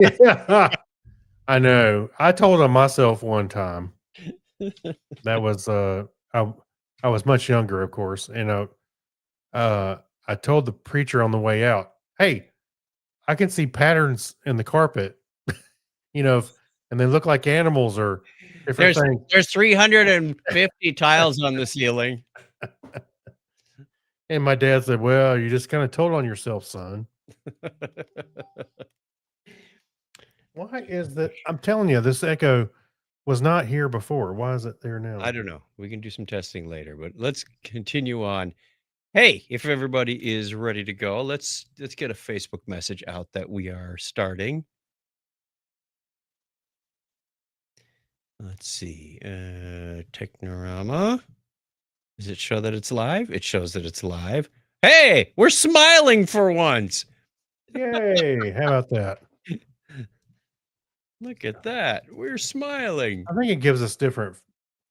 Yeah, I know. I told on myself one time. That was I was much younger, of course, and I told the preacher on the way out, "Hey, I can see patterns in the carpet, you know, and they look like animals or different There's things." there's 350 tiles on the ceiling. And my dad said, "Well, you just kind of told on yourself, son." Why is that? I'm telling you, this echo was not here before. Why is it there now? I don't know. We can do some testing later, but let's continue on. Hey, if everybody is ready to go, let's get a Facebook message out that we are starting. Let's see. Technorama. Does it show that it's live? It shows that it's live. Hey, we're smiling for once. Yay! How about that? Look at that. We're smiling. I think it gives us different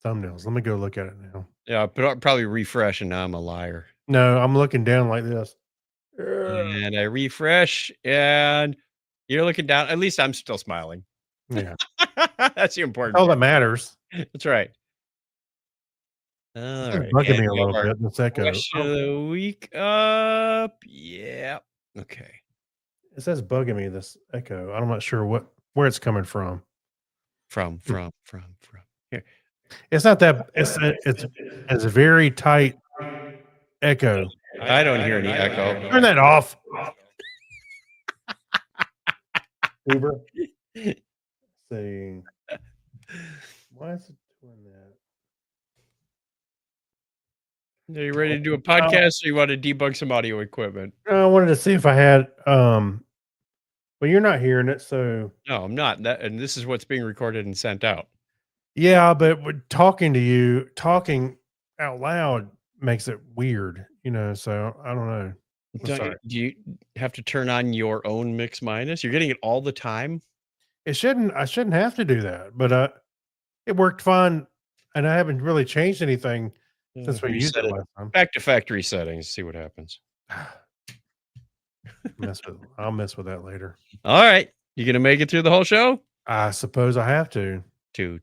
thumbnails. Let me go look at it now. Yeah, but I'll probably refresh and now I'm a liar. No, I'm looking down like this. And I refresh and you're looking down. At least I'm still smiling. Yeah. That's the important All that part. matters. That's right. All right. Bugging And me a we have little our bit. This echo. question of the week up. Yeah. Okay. It says bugging me. This echo. I'm not sure where it's coming from. From. Here. It's not that. It's a very tight echo. I don't hear any echo. Turn that off. Uber. Saying, why is it doing that? Are you ready to do a podcast or you want to debug some audio equipment? I wanted to see if I had well, you're not hearing it, so No, I'm not. And this is what's being recorded and sent out. yeah, but talking to you, talking out loud makes it weird, so I don't know. Do you have to turn on your own mix minus? You're getting it all the time? I shouldn't have to do that, but it worked fine, and I haven't really changed anything since we used it last time. Back to factory settings, see what happens. I'll mess with that later. All right. You gonna make it through the whole show? I suppose I have to. Two.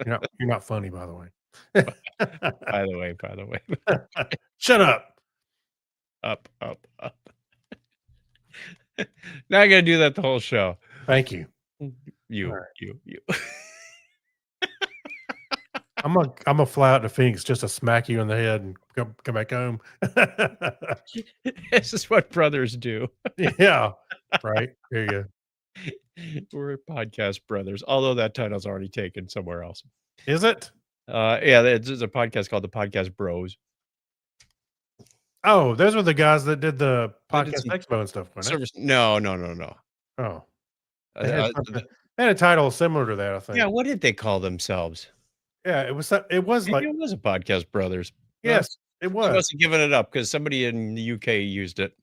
You're not funny, by the way. By the way. Shut up. Up. Now I gotta do that the whole show. Thank you. You. I'm gonna fly out to Phoenix just to smack you in the head and come back home. This is what brothers do. Yeah, right. There you go. We're podcast brothers, although that title's already taken somewhere else. Is it? Yeah, there's a podcast called the Podcast Bros. Oh, those were the guys that did the podcast expo and stuff. No. Oh, they had a title similar to that, I think. Yeah, what did they call themselves? Yeah, it was like it was a Podcast Brothers. Yes, it was. I must have given it up because somebody in the UK used it,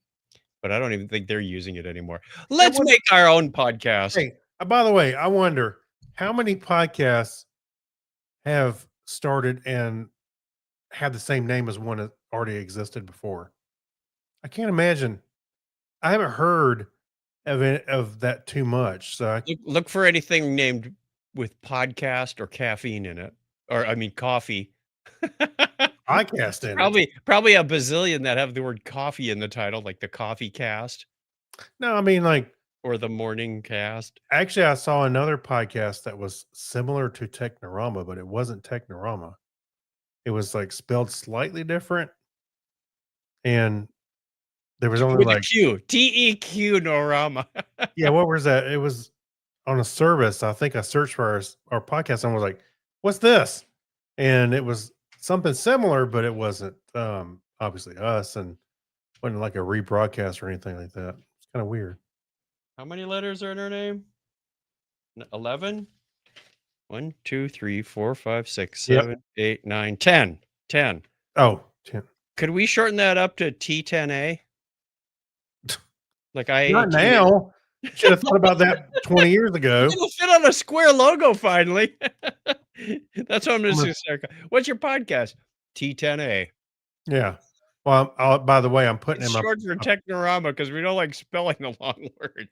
but I don't even think they're using it anymore. Let's make our own podcast. Hey, by the way, I wonder how many podcasts have started and had the same name as one that already existed before. I can't imagine. I haven't heard of that too much. So look for anything named with podcast or caffeine in it, or I mean coffee. Podcast in probably a bazillion that have the word coffee in the title, like the Coffee Cast. No, I mean or the Morning Cast. Actually, I saw another podcast that was similar to Technorama, but it wasn't Technorama. It was like spelled slightly different, and there was only with a Q, TEQ Norama. Yeah, what was that? It was on a service. I think I searched for our podcast and was like, "What's this?" And it was something similar, but it wasn't obviously us, and wasn't like a rebroadcast or anything like that. It's kind of weird. How many letters are in her name? 11? 1, 2, 3, 4, 5, 6, 7, 8, 9, 10. 10. Oh, 10. Could we shorten that up to T10A? Like Not now. Should have thought about that 20 years ago. It'll fit on a square logo finally. That's what I'm going to say. What's your podcast? T10A. Yeah. Well, by the way, I'm putting It's in my short for Technorama because we don't like spelling a long word.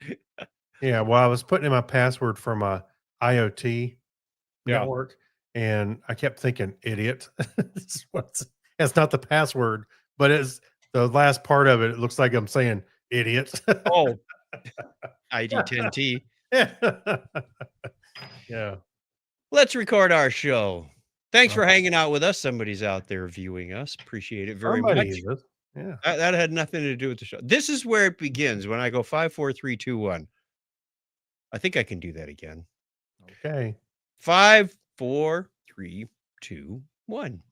yeah. Well, I was putting in my password for my IoT Yeah. network, and I kept thinking, "Idiot." It's not the password, but it's the last part of it. It looks like I'm saying "idiot." Oh, ID10T. Yeah. Let's record our show. Thanks Uh, for hanging out with us. Somebody's out there viewing us. Appreciate it very somebody much. is. Yeah. That had nothing to do with the show. This is where it begins when I go 5, 4, 3, 2, 1. I think I can do that again. Okay. 5, 4, 3, 2, 1.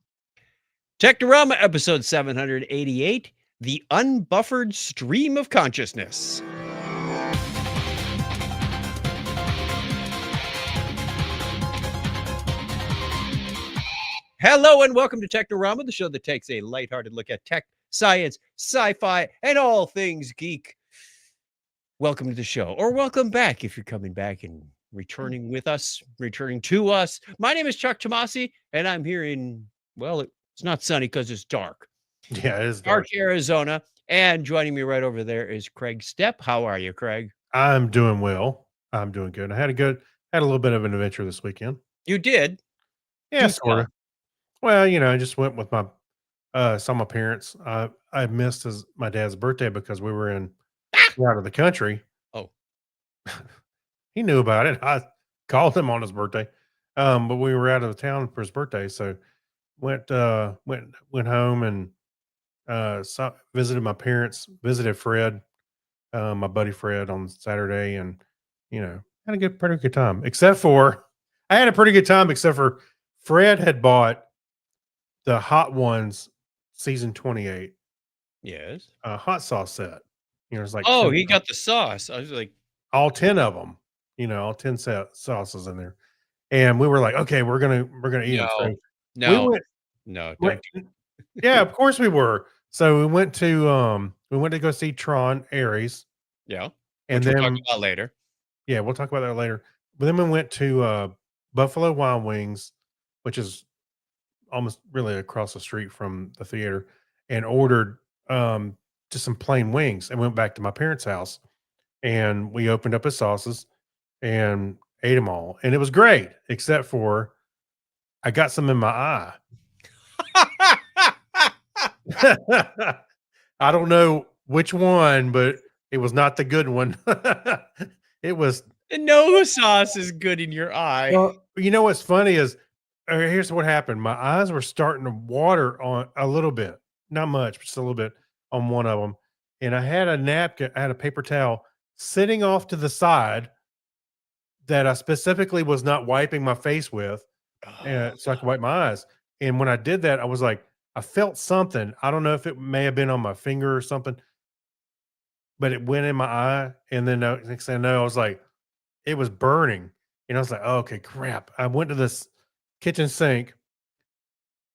Technorama episode 788, The Unbuffered Stream of Consciousness. Hello and welcome to Technorama, the show that takes a lighthearted look at tech, science, sci-fi, and all things geek. Welcome to the show, or welcome back if you're coming back and returning to us. My name is Chuck Tomasi, and I'm here in, well, it's not sunny because it's dark. Yeah, it is Dark, dark. Arizona. And joining me right over there is Craig Stepp. How are you, Craig? I'm doing well. I'm doing good. I had a little bit of an adventure this weekend. You did? Yeah, Do sort tell. of. Well, I just went with my saw my parents. I missed my dad's birthday because we were out of the country. Oh, He knew about it. I called him on his birthday. But we were out of town for his birthday, so went home and visited my parents, visited Fred, my buddy Fred on Saturday, and had a pretty good time. Except for I had a pretty good time, except for Fred had bought the Hot Ones season 28 yes. hot sauce set. It's like Oh, 10, he got the sauce. I was like, all 10 of them. All 10 sauces in there, and we were like, okay, we're gonna eat them. no, So we no, went. no, went don't do yeah, of course we were. So we went to go see Tron Ares, Yeah, and which we'll talk then about later. yeah, we'll talk about that later. But then we went to Buffalo Wild Wings, which is almost really across the street from the theater, and ordered just some plain wings, and went back to my parents' house, and we opened up his sauces and ate them all, and it was great, except for I got some in my eye. I don't know which one, but it was not the good one. It was No sauce is good in your eye. well, what's funny is here's what happened. My eyes were starting to water on a little bit, not much, but just a little bit on one of them. And I had a napkin, I had a paper towel sitting off to the side that I specifically was not wiping my face with, Oh, so I could wipe my eyes. And when I did that, I was like, I felt something. I don't know if it may have been on my finger or something, but it went in my eye. And then next thing I know, I was like, it was burning. And I was like, oh, okay, crap. I went to this kitchen sink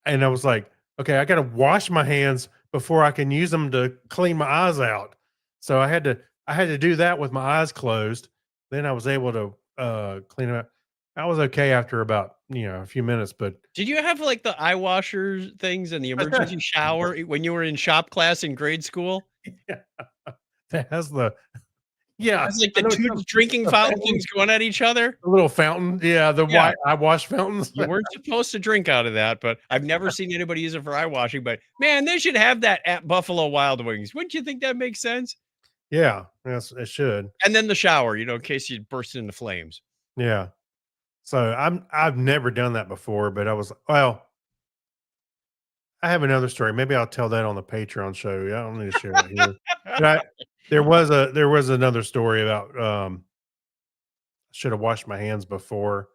and I was like, okay, I got to wash my hands before I can use them to clean my eyes out. So I had to do that with my eyes closed. Then I was able to clean them out. I was okay after about, a few minutes, but did you have like the eye washer things and the emergency shower when you were in shop class in grade school? yeah, that has the yeah, It's like I the know two drinking the fountain fountain, things going at each other. the little fountain. Yeah, the Yeah, white eye wash fountains. you weren't supposed to drink out of that, but I've never seen anybody use it for eye washing. But man, they should have that at Buffalo Wild Wings. Wouldn't you think that makes sense? Yeah, yes, it should. And then the shower, in case you burst into flames. Yeah. So I've never done that before, but I have another story. Maybe I'll tell that on the Patreon show. Yeah, I don't need to share it here. But there was another story about should have washed my hands before,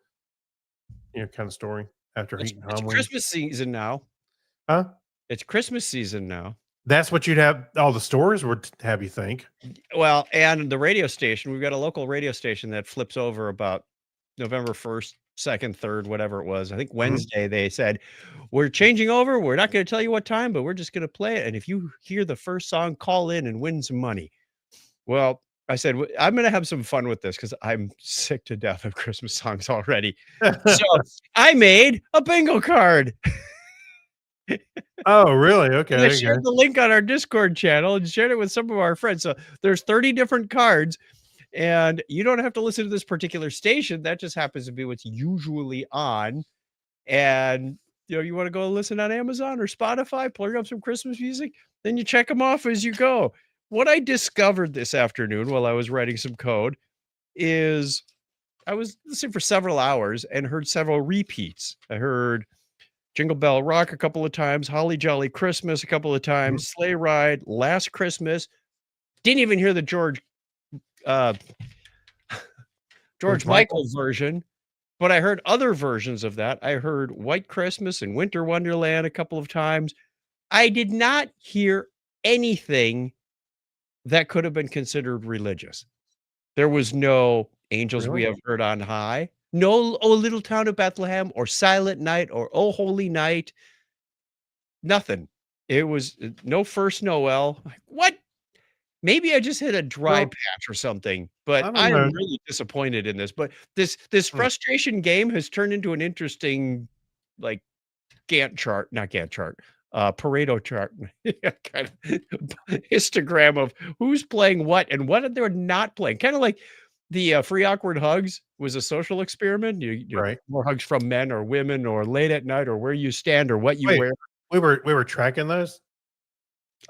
kind of story after It's eating it's hot wings. Christmas season now. Huh? It's Christmas season now. That's what you'd have all the stores would have you think. Well, and the radio station, we've got a local radio station that flips over about November 1st, 2nd, 3rd, whatever it was. I think Mhm. Wednesday they said, "We're changing over. We're not gonna tell you what time, but we're just gonna play it. And if you hear the first song, call in and win some money." Well, I said, I'm gonna have some fun with this because I'm sick to death of Christmas songs already. So I made a bingo card. Oh, really? And Okay, I okay. shared the link on our Discord channel and shared it with some of our friends. So there's 30 different cards, and you don't have to listen to this particular station. That just happens to be what's usually on. And you want to go listen on Amazon or Spotify, plug up some Christmas music, then you check them off as you go. What I discovered this afternoon while I was writing some code is I was listening for several hours and heard several repeats. I heard Jingle Bell Rock a couple of times, Holly Jolly Christmas a couple of Mhm. times, Sleigh Ride, Last Christmas. Didn't even hear the uh, George George Michael Michael? version, but I heard other versions of that. I heard White Christmas and Winter Wonderland a couple of times. I did not hear anything that could have been considered religious. There was no Angels We Really? Have Heard on High, no O Little Town of Bethlehem or Silent Night or Oh Holy Night, nothing. It was no First Noel. Like, what? Maybe I just hit a dry Well, patch or something, but I don't I am know. really disappointed in this. But this Mm. frustration game has turned into an interesting, like, Gantt chart, not Gantt chart, Pareto chart, yeah, kind of histogram of who's playing what and what they're not playing. Kind of like the free awkward hugs was a social experiment. Right. More hugs from men or women or late at night or where you stand or what you Wait, wear. we were tracking those?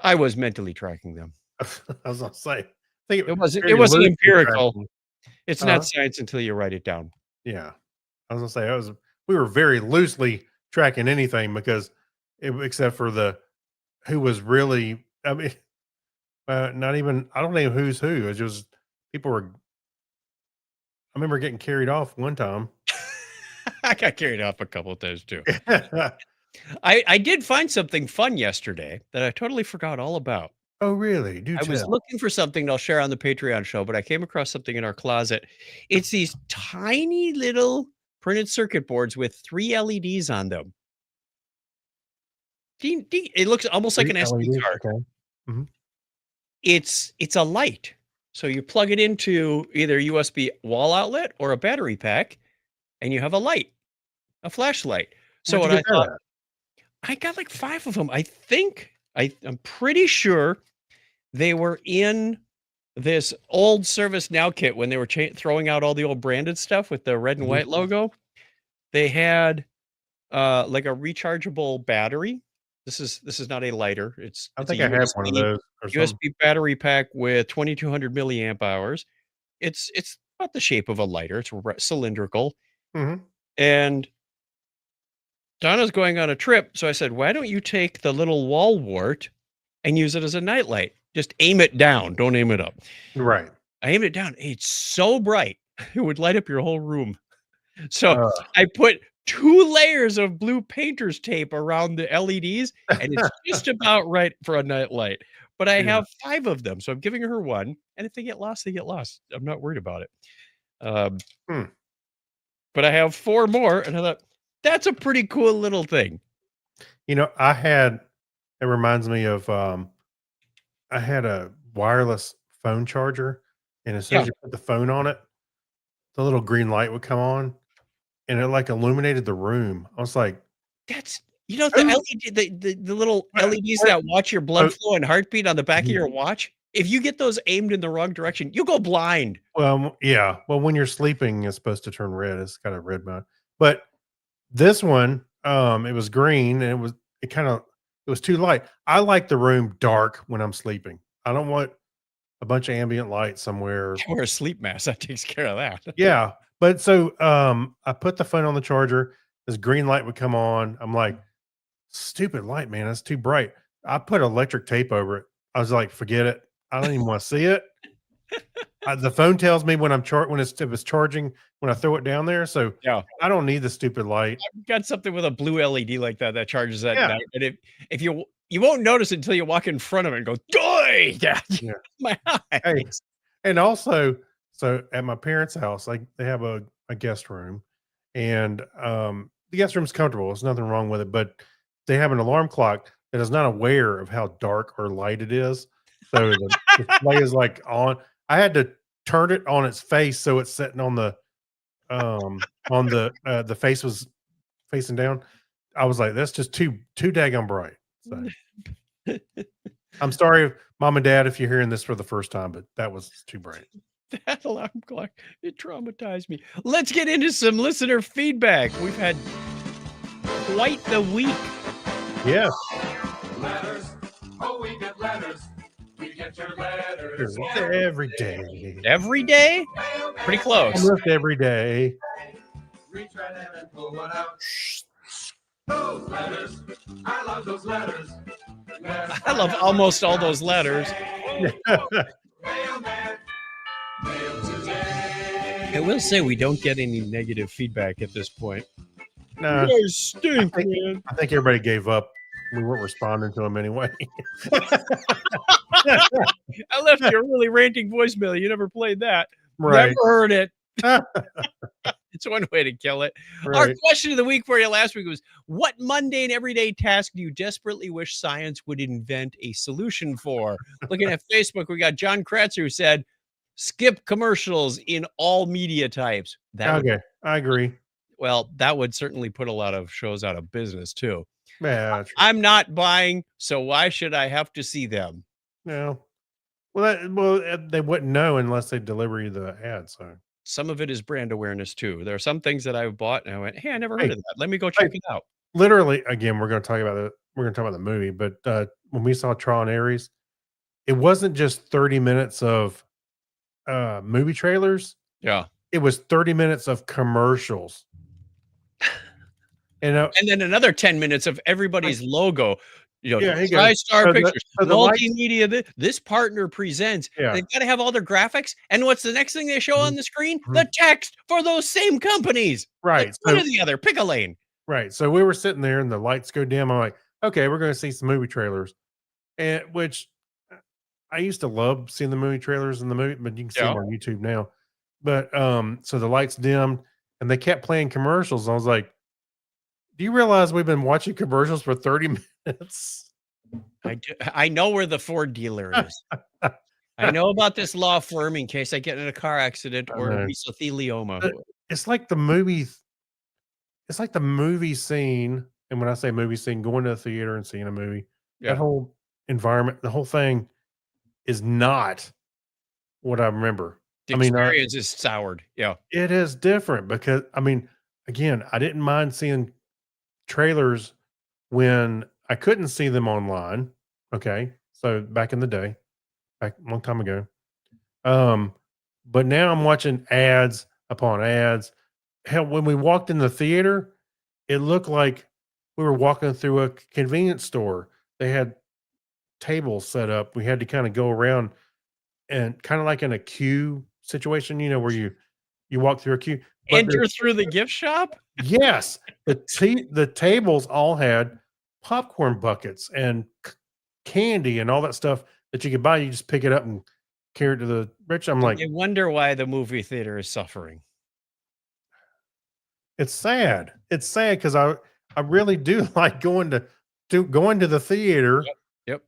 I was mentally tracking them. I was gonna say, I think It very wasn't loosely empirical. tracking. It's not Uh-huh. science until you write it down. Yeah. I was gonna say, we were very loosely tracking anything because except for the who was really, I mean, not even, I don't know who's who. It's just people were, I remember getting carried off one time. I got carried off a couple of times too. I did find something fun yesterday that I totally forgot all about. Oh, really? Do I was tell. looking for something that I'll share on the Patreon show, but I came across something in our closet. It's these tiny little printed circuit boards with 3 LEDs on them. Ding, ding. It looks almost like 3 an SD LEDs, card. okay. Mhm. It's a light. So you plug it into either a USB wall outlet or a battery pack, and you have a light, a flashlight. So Where'd you what get I thought, that I got like 5 of them. I think I'm pretty sure they were in this old ServiceNow kit when they were throwing out all the old branded stuff with the red at? and Mhm. white logo. They had like a rechargeable battery. This is not a lighter. I It's a think I had one of those or something. USB battery pack with 2200 milliamp hours. It's about the shape of a lighter. It's cylindrical. Mhm. And Donna's going on a trip, so I said, "Why don't you take the little wall wart and use it as a nightlight? Just aim it down. Don't aim it up." Right. I aimed it down. It's so bright, it would light up your whole room. So Uh, I put 2 layers of blue painter's tape around the LEDs, and it's just about right for a night light. But I yeah. have 5 of them, so I'm giving her 1, and if they get lost, they get lost. I'm not worried about it. Um, Hmm. but I have 4 more, and I thought, "That's a pretty cool little thing." It reminds me of, I had a wireless phone charger, and as soon Yeah, as you put the phone on it, the little green light would come on, and it, like, illuminated the room. I was like, that's the "Who LED, the little what LEDs what" that watch your so blood flow and heartbeat on the back of Mhm. your watch, if you get those aimed in the wrong direction, you go blind. Yeah. Well, when you're sleeping, it's supposed to turn red. It's got a red mode. But this one, it was green, and it was too light. I like the room dark when I'm sleeping. I don't want a bunch of ambient light somewhere. I wear a sleep mask, that takes care of that. Yeah, but so, I put the phone on the charger, this green light would come on. I'm like, "Stupid light, man, that's too bright." I put electric tape over it. I was like, "Forget it. I don't even wanna see it." The phone tells me when if it's charging when I throw it down there, so Yeah, I don't need the stupid light. I've got something with a blue LED like that that charges at Yeah, night, and if you won't notice until you walk in front of it and go, "Doy!" Yeah, yeah. my Hey, eyes. and also, so at my parents' house, like, they have a guest room, and, the guest room's comfortable, there's nothing wrong with it, but they have an alarm clock that is not aware of how dark or light it is, so the display is, like, on. I had to turn it on its face so it's sitting on the face was facing down. I was like, "That's just too daggone bright." So I'm sorry, mom and dad, if you're hearing this for the first time, but that was too bright. That alarm clock, it traumatized me. Let's get into some listener feedback. We've had quite the week. Yeah. Letters. Oh, we get letters. We get your letters Every day. Every day? Pretty close. Almost every day. Reach right in and pull one out. Those letters. I love those letters. I love almost all those letters. Mailman. Mail today. I will say we don't get any negative feedback at this point. No, You guys stink, I think- man. I think everybody gave up. We weren't responding to them anyway. I left you a really ranting voicemail. You never played that. Right. Never heard it. It's one way to kill it. Our Right. question of the week for you last week was, what mundane everyday task do you desperately wish science would invent a solution for? Looking at Facebook, we got John Kratzer who said, skip commercials in all media types. That would, Okay. I agree. well, that would certainly put a lot of shows out of business too. Yeah. True. I'm not buying, so why should I have to see them? No. Well, they wouldn't know unless they deliver you the ad. So Some of it is brand awareness too. There are some things that I've bought and I went, hey, I never heard Hey, of that. Let me go check it out. literally, again, we're going to talk about the movie. But when we saw Tron Ares, it wasn't just 30 minutes of movie trailers. Yeah. It was 30 minutes of commercials. And And then another 10 minutes of everybody's logo. You know, Yeah, here you go. TriStar So Pictures, the lights- multimedia. This partner presents. Yeah. They've got to have all their graphics. And what's the next thing they show on the screen? Mhm. The text for those same companies. right. Like, one So or the other. Pick a lane. right. So we were sitting there and the lights go dim. I'm like, okay, we're going to see some movie trailers. And which I used to love seeing the movie trailers in the movie, but you can see them Yeah. on YouTube now. But so the lights dimmed and they kept playing commercials. I was like, do you realize we've been watching commercials for 30 minutes? I know where the Ford dealer is. I know about this law firm in case I get in a car accident I or know. mesothelioma. But it's like the movie. It's like the movie scene. And when I say movie scene, going to the theater and seeing a movie, Yeah. that whole environment, the whole thing is not what I remember. The I mean, experience is soured. Yeah. it is different because I mean, again, I didn't mind seeing trailers when I couldn't see them online. Okay. So back in the day, back a long time ago. But now I'm watching ads upon ads. Hell, when we walked in the theater, it looked like we were walking through a convenience store. They had tables set up. We had to kind of go around and kind of like in a queue situation, where you walk through a queue. But Enter through the gift shop? yes, the tables all had popcorn buckets and candy and all that stuff that you could buy. You just pick it up and carry it to the rich. I'm like, I wonder why the movie theater is suffering. it's sad. It's sad because I really do like going to the theater. Yep.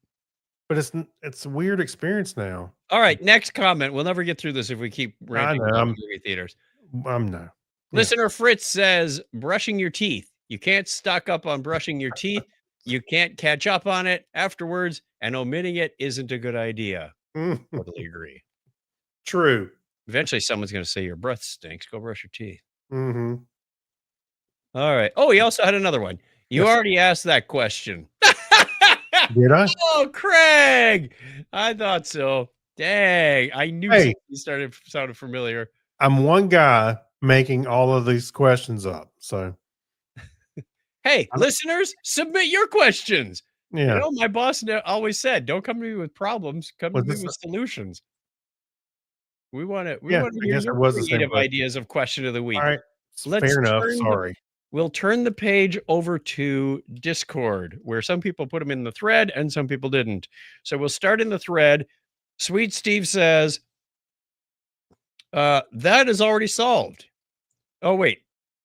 But it's a weird experience now. All right. Next comment. We'll never get through this if we keep ranting know, about I'm- movie theaters. I'm no. Yeah. Listener Fritz says, brushing your teeth. You can't stock up on brushing your teeth. You can't catch up on it afterwards, and omitting it isn't a good idea. Totally agree. True. Eventually, someone's going to say your breath stinks. Go brush your teeth. Mm-hmm. All right. Oh, he also had another one. You Yes. already asked that question. Did I? Oh, Craig. I thought so. Dang. I knew Hey. something sounded familiar. I'm one guy making all of these questions up. So Hey, listeners, submit your questions. yeah. You know, my boss always said, don't come to me with problems, come to Was me this with solutions. We want to Yeah, hear I guess your it was the same creative question. ideas of question of the week. All right. Let's Fair enough. turn the- Sorry. We'll turn the page over to Discord, where some people put them in the thread and some people didn't. So we'll start in the thread. Sweet Steve says, that is already solved. Oh, wait.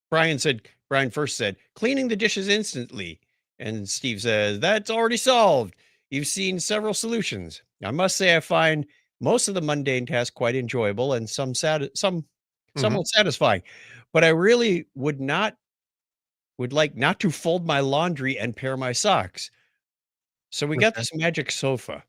Brian first said, cleaning the dishes instantly. And Steve says, that's already solved. You've seen several solutions. I must say, I find most of the mundane tasks quite enjoyable and somewhat satisfying. But I really would like not to fold my laundry and pair my socks. So we Okay. got this magic sofa.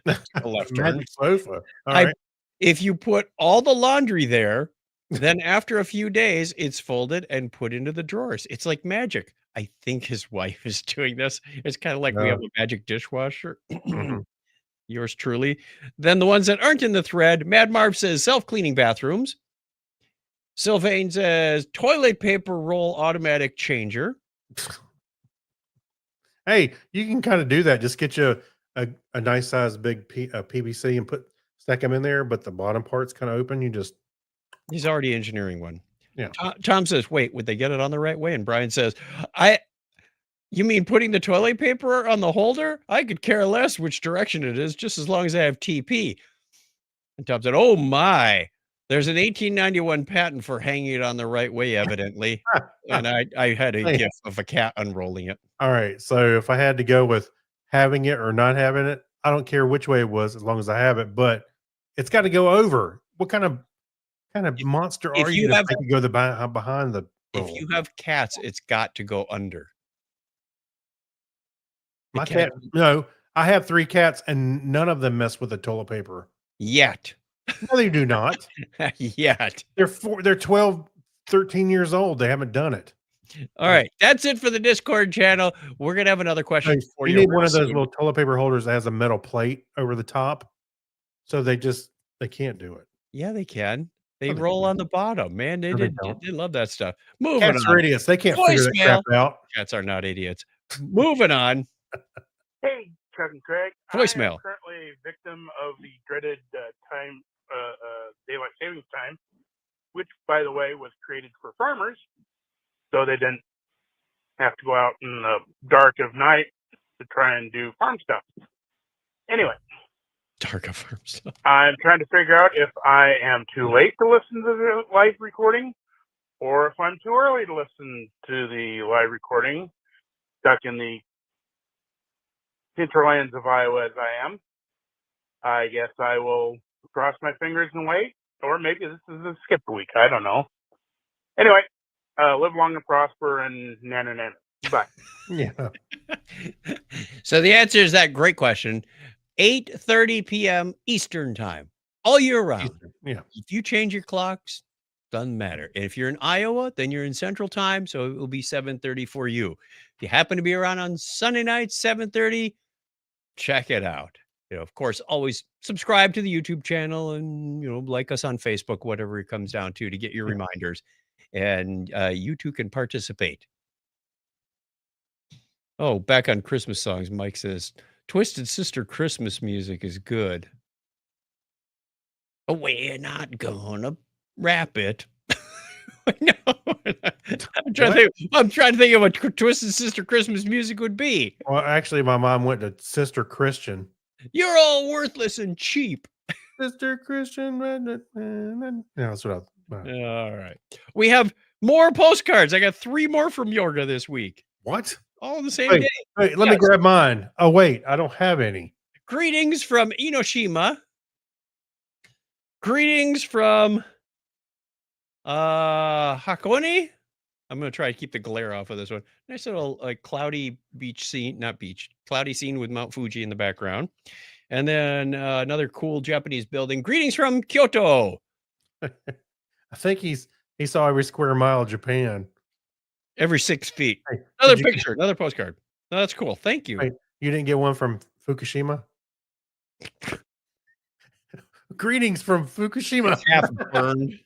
A left turn. Magic sofa. All I- right. If you put all the laundry there, then after a few days, it's folded and put into the drawers. It's like magic. I think his wife is doing this. It's kind of like we have a magic dishwasher. Mhm. Yours truly. Then the ones that aren't in the thread, Mad Marv says self-cleaning bathrooms. Sylvain says toilet paper roll automatic changer. Hey, you can kind of do that. Just get you a nice size big PVC and stack them in there, but the bottom part's kind of open. You just He's already engineering one. Yeah. Tom says, wait, would they get it on the right way? And Brian says, you mean putting the toilet paper on the holder? I could care less which direction it is, just as long as I have TP. And Tom said, oh my, there's an 1891 patent for hanging it on the right way, evidently. And I had a Hey. gif of a cat unrolling it. all right. So if I had to go with having it or not having it, I don't care which way it was as long as I have it, but it's got to go over. What kind of monster if are you you to have- make it go behind the roll? If you have cats, it's got to go under. The My cat, no, I have 3 cats and none of them mess with the toilet paper. Yet. No, they do not. Yet. They're 12, 13 years old. They haven't done it. All right. That's it for the Discord channel. We're going to have another question Hey, for you you. need one real of those soon. little toilet paper holders that has a metal plate over the top. So they can't do it. Yeah, they can. They No, they roll can't. on the bottom, man. They No, they did. don't. They love that stuff. Moving Cats on. are idiots. They can't figure that crap out. Cats are not idiots. Moving on. Hey, Chuck and Craig. I Voicemail. am currently a victim of the dreaded daylight savings time, which, by the way, was created for farmers, so they didn't have to go out in the dark of night to try and do farm stuff. Anyway, Dark of farm stuff. I'm trying to figure out if I am too late to listen to the live recording, or if I'm too early to listen to the live recording, stuck in the hinterlands of Iowa as I am. I guess I will cross my fingers and wait, or maybe this is a skip week. I don't know. Anyway, live long and prosper, and nana. Bye. Yeah. So the answer is that great question. 8:30 p.m. Eastern time, all year round. Yeah. If you change your clocks, doesn't matter. If you're in Iowa, then you're in Central Time, so it will be 7:30 for you. If you happen to be around on Sunday night, 7:30, check it out. Of course, always subscribe to the YouTube channel and like us on Facebook, whatever it comes down to get your reminders, and you too can participate. Oh, back on Christmas songs, Mike says, Twisted Sister Christmas music is good. Oh, we're not gonna rap it. No, I'm trying to think of what Twisted Sister Christmas music would be. Well, actually, my mom went to Sister Christian. You're all worthless and cheap. Sister Christian. Yeah, that's what All right. We have more postcards. I got 3 more from Yorga this week. What? All the same Wait, day. wait, let me Yes. grab mine. Oh, wait, I don't have any. Greetings from Enoshima. Greetings from Hakone. I'm going to try to keep the glare off of this one. Nice little cloudy beach scene, not beach, cloudy scene with Mount Fuji in the background. And then another cool Japanese building. Greetings from Kyoto. I think he saw every square mile of Japan. Every 6 feet. Hey, Another did you- picture, another postcard. No, that's cool. Thank you. Wait, you didn't get one from Fukushima? Greetings from Fukushima. It's half burned.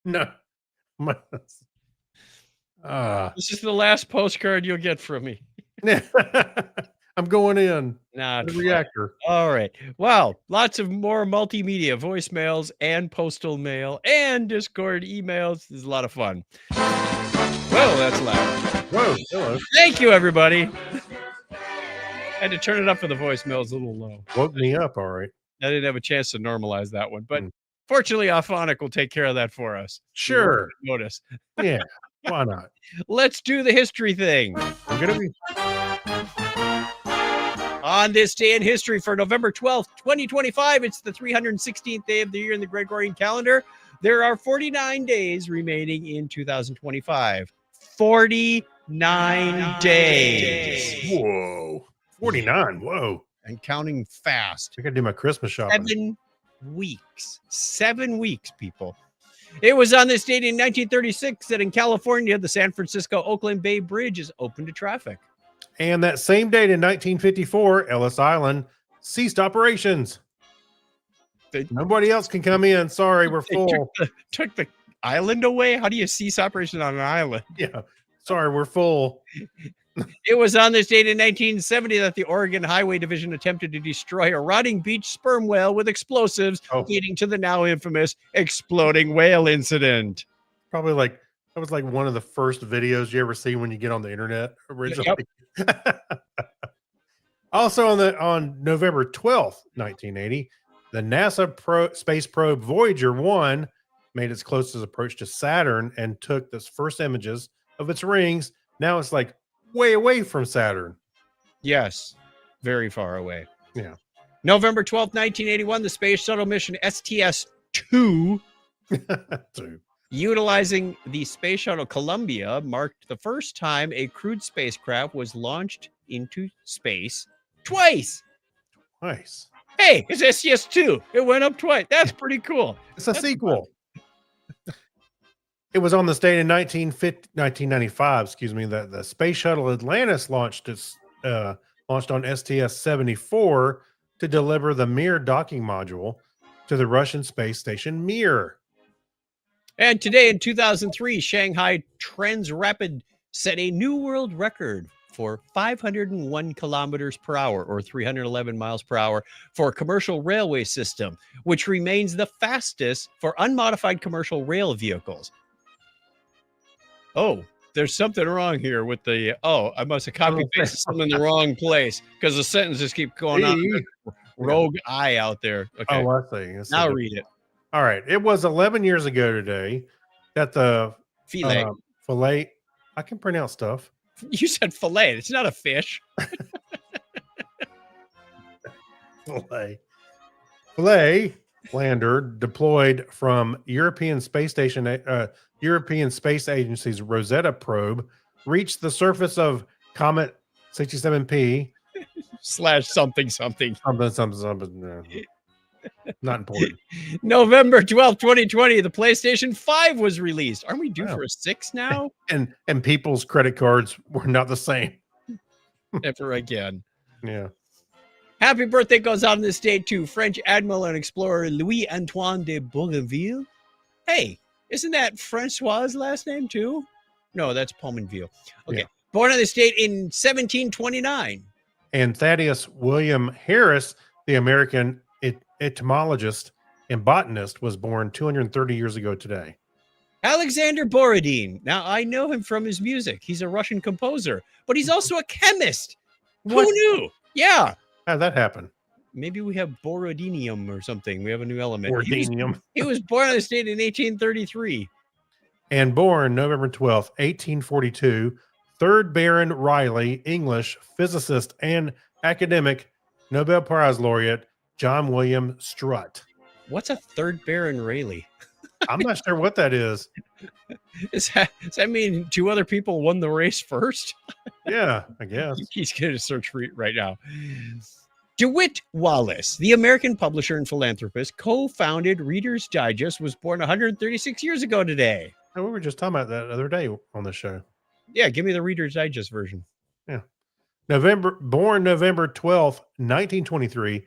No. This is the last postcard you'll get from me. I'm going in. Not The fun. reactor. All right. Wow. Lots of more multimedia voicemails and postal mail and Discord emails. This is a lot of fun. Whoa, that's loud. Whoa, hello. Thank you, everybody. Had to turn it up for the voicemails a little low. Woke me up, all right. I didn't have a chance to normalize that one, but Mm. fortunately, Auphonic will take care of that for us. You won't Sure. notice. Yeah. Why not? Let's do the history thing. We're gonna be On this day in history for November 12th, 2025, it's the 316th day of the year in the Gregorian calendar. There are 49 days remaining in 2025. 49 9 days. Whoa. 49. Whoa. And counting fast. I got to do my Christmas shopping. 7 weeks. 7 weeks, people. It was on this date in 1936 that in California, the San Francisco-Oakland Bay Bridge is open to traffic. And that same date in 1954, Ellis Island ceased operations. Nobody else can come in. Sorry, we're full. Took the island away? How do you cease operation on an island? Yeah. Sorry, we're full. It was on this date in 1970 that the Oregon Highway Division attempted to destroy a rotting beach sperm whale with explosives, leading to the now infamous exploding whale incident. Probably like that was like one of the first videos you ever see when you get on the internet originally. Yep. Also on November 12th, 1980, the NASA space probe Voyager 1 made its closest approach to Saturn and took its first images of its rings. Now it's like way away from Saturn. Yes, very far away. Yeah. November 12th, 1981, the space shuttle mission STS-2 utilizing the space shuttle Columbia marked the first time a crewed spacecraft was launched into space twice. Nice. Hey, it's STS-2. It went up twice. That's pretty cool. It's a sequel. It was on this date in 1995, excuse me, that the space shuttle Atlantis launched on STS-74 to deliver the Mir docking module to the Russian space station Mir. And today in 2003, Shanghai Transrapid set a new world record for 501 kilometers per hour or 311 miles per hour for a commercial railway system, which remains the fastest for unmodified commercial rail vehicles. Oh, there's something wrong here with the, I must have copied pasted something in the wrong place because the sentences keep going on. Rogue eye out there. Okay. Oh, I see. Now read it. All right. It was 11 years ago today that the fillet, I can pronounce stuff. You said fillet. It's not a fish. Fillet lander deployed from European Space Agency's Rosetta probe reached the surface of Comet 67P / something. Something. Not important. November 12th, 2020, the PlayStation 5 was released. Aren't we due for a 6 now? And people's credit cards were not the same. Ever again. Yeah. Happy birthday goes on this day to French Admiral and explorer Louis-Antoine de Bougainville. Hey, isn't that Francois' last name too? No, that's Pominville. Okay. Yeah. Born on this date in 1729. And Thaddeus William Harris, the American entomologist and botanist, was born 230 years ago today. Alexander Borodin. Now, I know him from his music. He's a Russian composer, but he's also a chemist. What? Who knew? Yeah. How did that happen? Maybe we have borodinium or something. We have a new element. Borodinium. He was born on this date in 1833. And born November 12th, 1842, 3rd Baron Riley, English physicist and academic, Nobel Prize laureate, John William Strutt. What's a 3rd Baron Rayleigh? I'm not sure what that is. Does that mean 2 other people won the race first? Yeah, I guess. He's going to search for it right now. DeWitt Wallace, the American publisher and philanthropist, co-founded Reader's Digest, was born 136 years ago today. We were just talking about that the other day on the show. Yeah, give me the Reader's Digest version. Yeah. Born November 12th, 1923,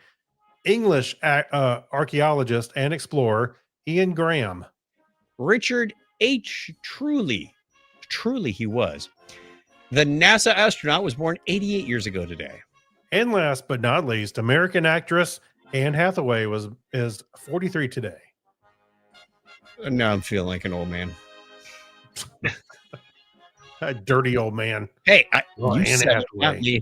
English archaeologist and explorer Ian Graham. Richard H. Truly he was. The NASA astronaut was born 88 years ago today. And last but not least, American actress Anne Hathaway is 43 today. Now I'm feeling like an old man. A dirty old man. Hey, Anne Hathaway.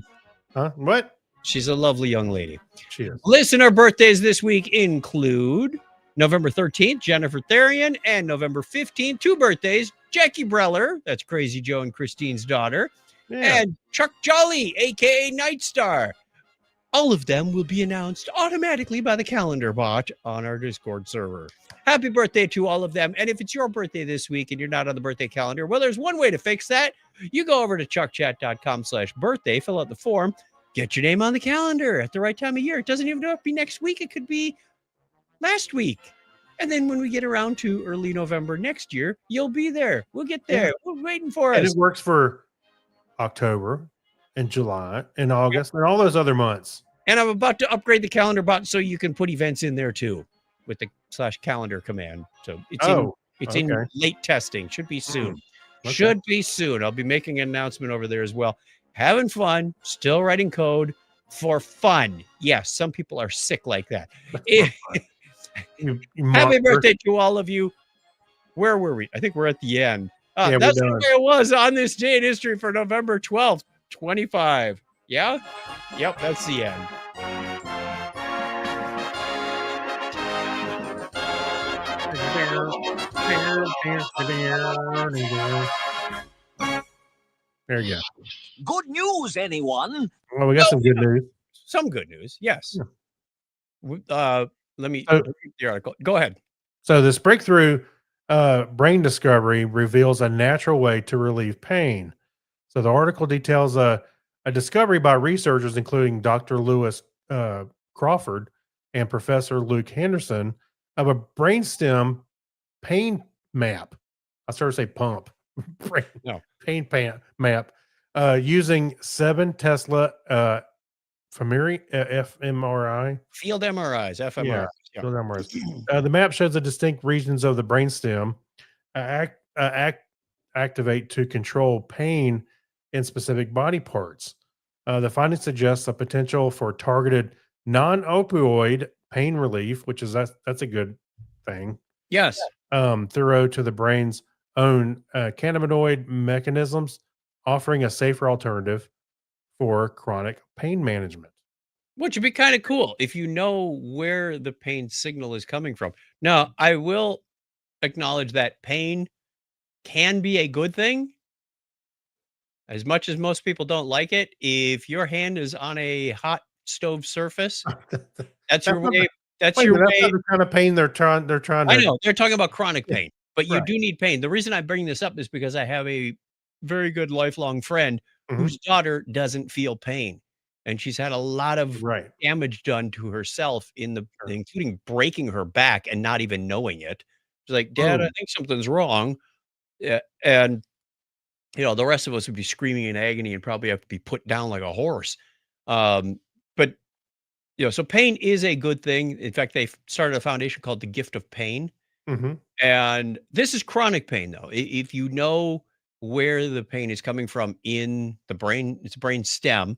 Huh? What? She's a lovely young lady. She is. Listener birthdays this week include November 13th, Jennifer Therian, and November 15th, 2 birthdays, Jackie Breller, that's Crazy Joe and Christine's daughter, and Chuck Jolly, a.k.a. Night Star. All of them will be announced automatically by the calendar bot on our Discord server. Happy birthday to all of them. And if it's your birthday this week and you're not on the birthday calendar, well, there's one way to fix that. You go over to chuckchat.com/birthday, fill out the form, get your name on the calendar at the right time of year. It doesn't even have to be next week. It could be last week. And then when we get around to early November next year, you'll be there. We'll get there. Yeah. We're waiting for And us. it works for October and July and August and all those other months. And I'm about to upgrade the calendar bot so you can put events in there too with the /calendar command. So it's in late testing. Should be soon. Okay. Should be soon. I'll be making an announcement over there as well. Having fun, still writing code for fun. Yes, some people are sick like that. Happy birthday to all of you. Where were we? I think we're at the end. That's the way it was on this day in history for November 12th, 25. Yeah? Yep, that's the end. There you go. Good news, anyone? Well, we got some good news. Some good news, yes. Yeah. Let me read the article. Go ahead. So this breakthrough brain discovery reveals a natural way to relieve pain. So the article details a discovery by researchers, including Dr. Lewis Crawford and Professor Luke Henderson, of a brainstem pain map. I started to say pump. Pain map using 7 Tesla fMRI. Field MRIs, fMRIs. Yeah. Field MRIs. The map shows the distinct regions of the brainstem activate to control pain in specific body parts. The finding suggests a potential for targeted non-opioid pain relief, which is that's a good thing. Yes. Thorough to the brain's own cannabinoid mechanisms, offering a safer alternative for chronic pain management. Which would be kind of cool if you know where the pain signal is coming from. Now, I will acknowledge that pain can be a good thing. As much as most people don't like it, if your hand is on a hot stove surface, that's your way. That's your way. That's the kind of pain they're trying to. I know they're talking about chronic pain, but you do need pain. The reason I bring this up is because I have a very good lifelong friend whose daughter doesn't feel pain, and she's had a lot of damage done to herself including breaking her back and not even knowing it. She's like, "Dad, I think something's wrong," and the rest of us would be screaming in agony and probably have to be put down like a horse. But so pain is a good thing. In fact, they started a foundation called the Gift of Pain. And this is chronic pain, though. If you know where the pain is coming from in the brain, it's brain stem,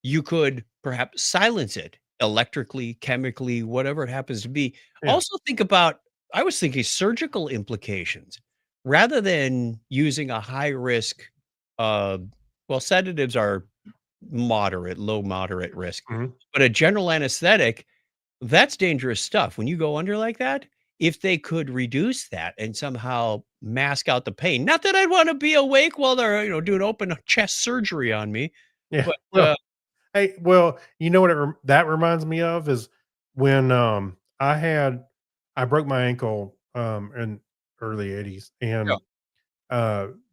you could perhaps silence it electrically, chemically, whatever it happens to be. Also think about, I was thinking surgical implications. Rather than using a high risk, sedatives are low moderate risk, but a general anesthetic, that's dangerous stuff. When you go under like that, if they could reduce that and somehow mask out the pain, not that I'd want to be awake while they're, doing open chest surgery on me. Yeah. But, you know what that reminds me of is when I broke my ankle in early 80s, and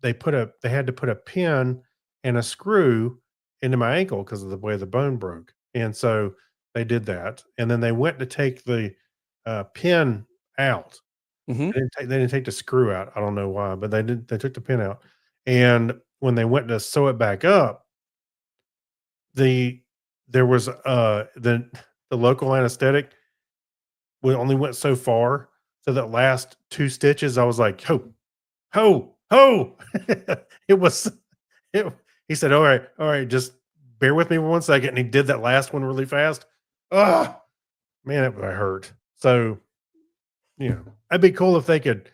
they had to put a pin and a screw into my ankle because of the way the bone broke. And so they did that, and then they went to take the pin out. They didn't take the screw out. I don't know why, but they took the pin out. And when they went to sew it back up, there was the local anesthetic only went so far. So that last 2 stitches, I was like, ho. He said, all right, just bear with me for 1 second. And he did that last one really fast. Oh, man, it hurt. So, that'd be cool if they could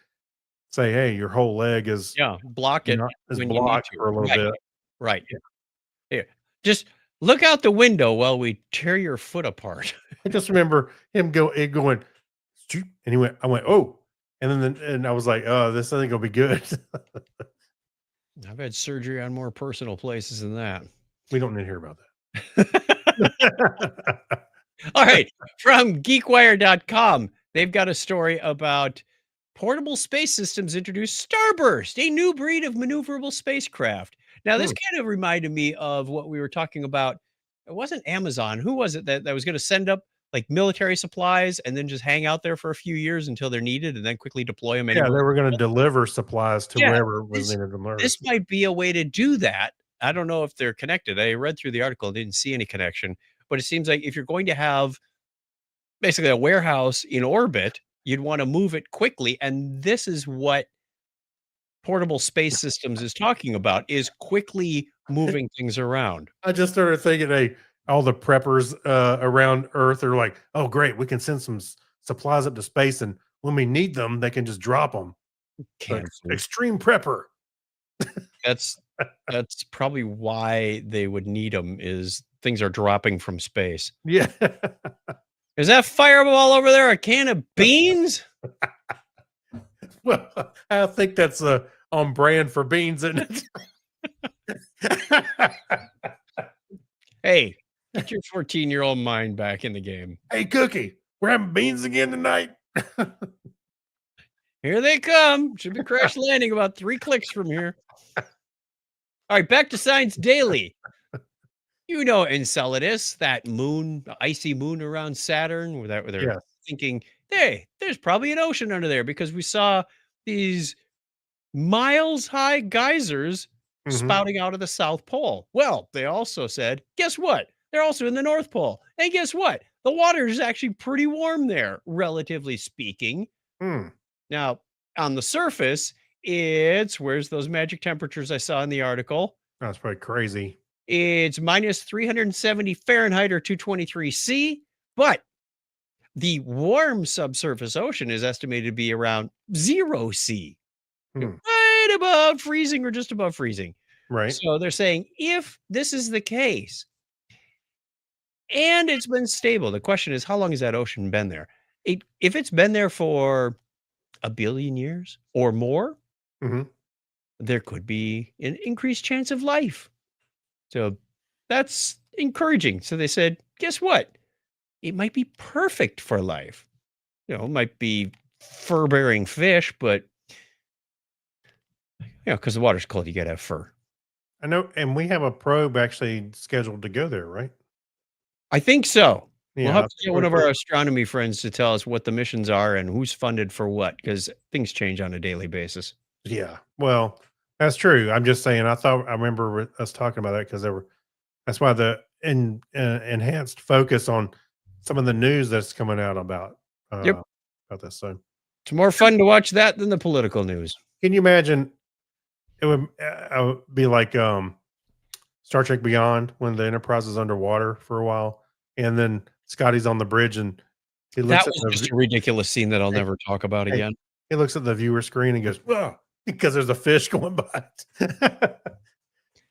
say, hey, your whole leg is block it when blocked for a little bit. Right. Here, just look out the window while we tear your foot apart. I just remember him going, and I went, oh, and I was like, oh, this I think will be good. I've had surgery on more personal places than that. We don't need to hear about that. All right. From geekwire.com, they've got a story about portable space systems introduce Starburst, a new breed of maneuverable spacecraft. Now, this kind of reminded me of what we were talking about. It wasn't Amazon. Who was it that was going to send up like military supplies and then just hang out there for a few years until they're needed and then quickly deploy them Yeah, anywhere? they were going to deliver supplies to Yeah, wherever it was needed delivered. This might be a way to do that. I don't know if they're connected. I read through the article and didn't see any connection, but it seems like if you're going to have basically a warehouse in orbit, you'd want to move it quickly. And this is what portable space systems is talking about, is quickly moving things around. I just started thinking, hey, all the preppers around Earth are like, oh, great, we can send some supplies up to space, and when we need them, they can just drop them. Extreme prepper. That's probably why they would need them, is things are dropping from space. Yeah. Is that fireball over there a can of beans? Well, I think that's on brand for beans, isn't it? Hey, get your 14-year-old mind back in the game. Hey, Cookie, we're having beans again tonight. Here they come. Should be crash landing about 3 clicks from here. All right, back to Science Daily. You know Enceladus, that moon, the icy moon around Saturn, where they're thinking, hey, there's probably an ocean under there, because we saw these miles-high geysers spouting out of the South Pole. Well, they also said, guess what? They're also in the North Pole. And guess what? The water is actually pretty warm there, relatively speaking. Now, on the surface, where's those magic temperatures I saw in the article? That's probably crazy. It's minus 370 Fahrenheit or 223 C, but the warm subsurface ocean is estimated to be around 0 C, right above freezing or just above freezing. Right. So they're saying if this is the case and it's been stable, the question is, how long has that ocean been there? If it's been there for 1 billion years or more, there could be an increased chance of life. So that's encouraging. So they said, guess what? It might be perfect for life. It might be fur-bearing fish, but because the water's cold, you got to have fur. I know, and we have a probe actually scheduled to go there, right? I think so. Yeah, We'll have to get one of our astronomy friends to tell us what the missions are and who's funded for what, because things change on a daily basis. Yeah, well, that's true. I'm just saying. I remember us talking about that because that's why the enhanced focus on some of the news that's coming out about this. So it's more fun to watch that than the political news. Can you imagine? It would be like Star Trek Beyond, when the Enterprise is underwater for a while, and then Scotty's on the bridge, and he looks that was just a ridiculous scene that I'll never talk about again. He looks at the viewer screen and goes, "Whoa!" Because there's a fish going by.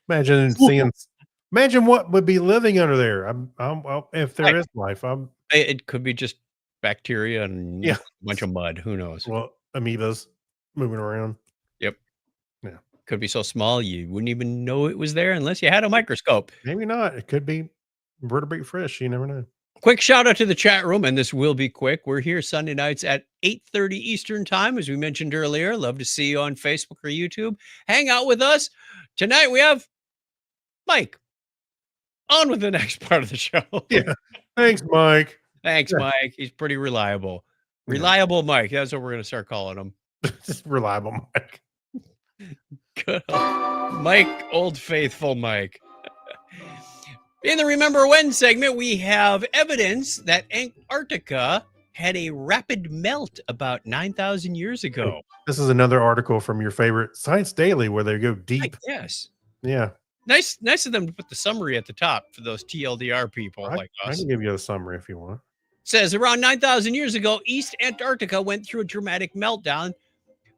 Imagine what would be living under there. If there is life, it could be just bacteria and a bunch of mud. Who knows? Well, amoebas moving around. Yep. Yeah. Could be so small you wouldn't even know it was there unless you had a microscope. Maybe not. It could be vertebrate fish. You never know. Quick shout out to the chat room, and this will be quick. We're here Sunday nights at 8:30 Eastern time, as we mentioned earlier. Love to see you on Facebook or YouTube. Hang out with us. Tonight we have Mike. On with the next part of the show. Yeah. Thanks, Mike. Thanks, Mike. He's pretty reliable. Reliable Mike. That's what we're going to start calling him. Just reliable Mike. Good old Mike, old faithful Mike. In the Remember When segment, we have evidence that Antarctica had a rapid melt about 9,000 years ago. This is another article from your favorite Science Daily where they go deep. Yes. Yeah. Nice of them to put the summary at the top for those TLDR people like us. I can give you a summary if you want. Says around 9,000 years ago, East Antarctica went through a dramatic meltdown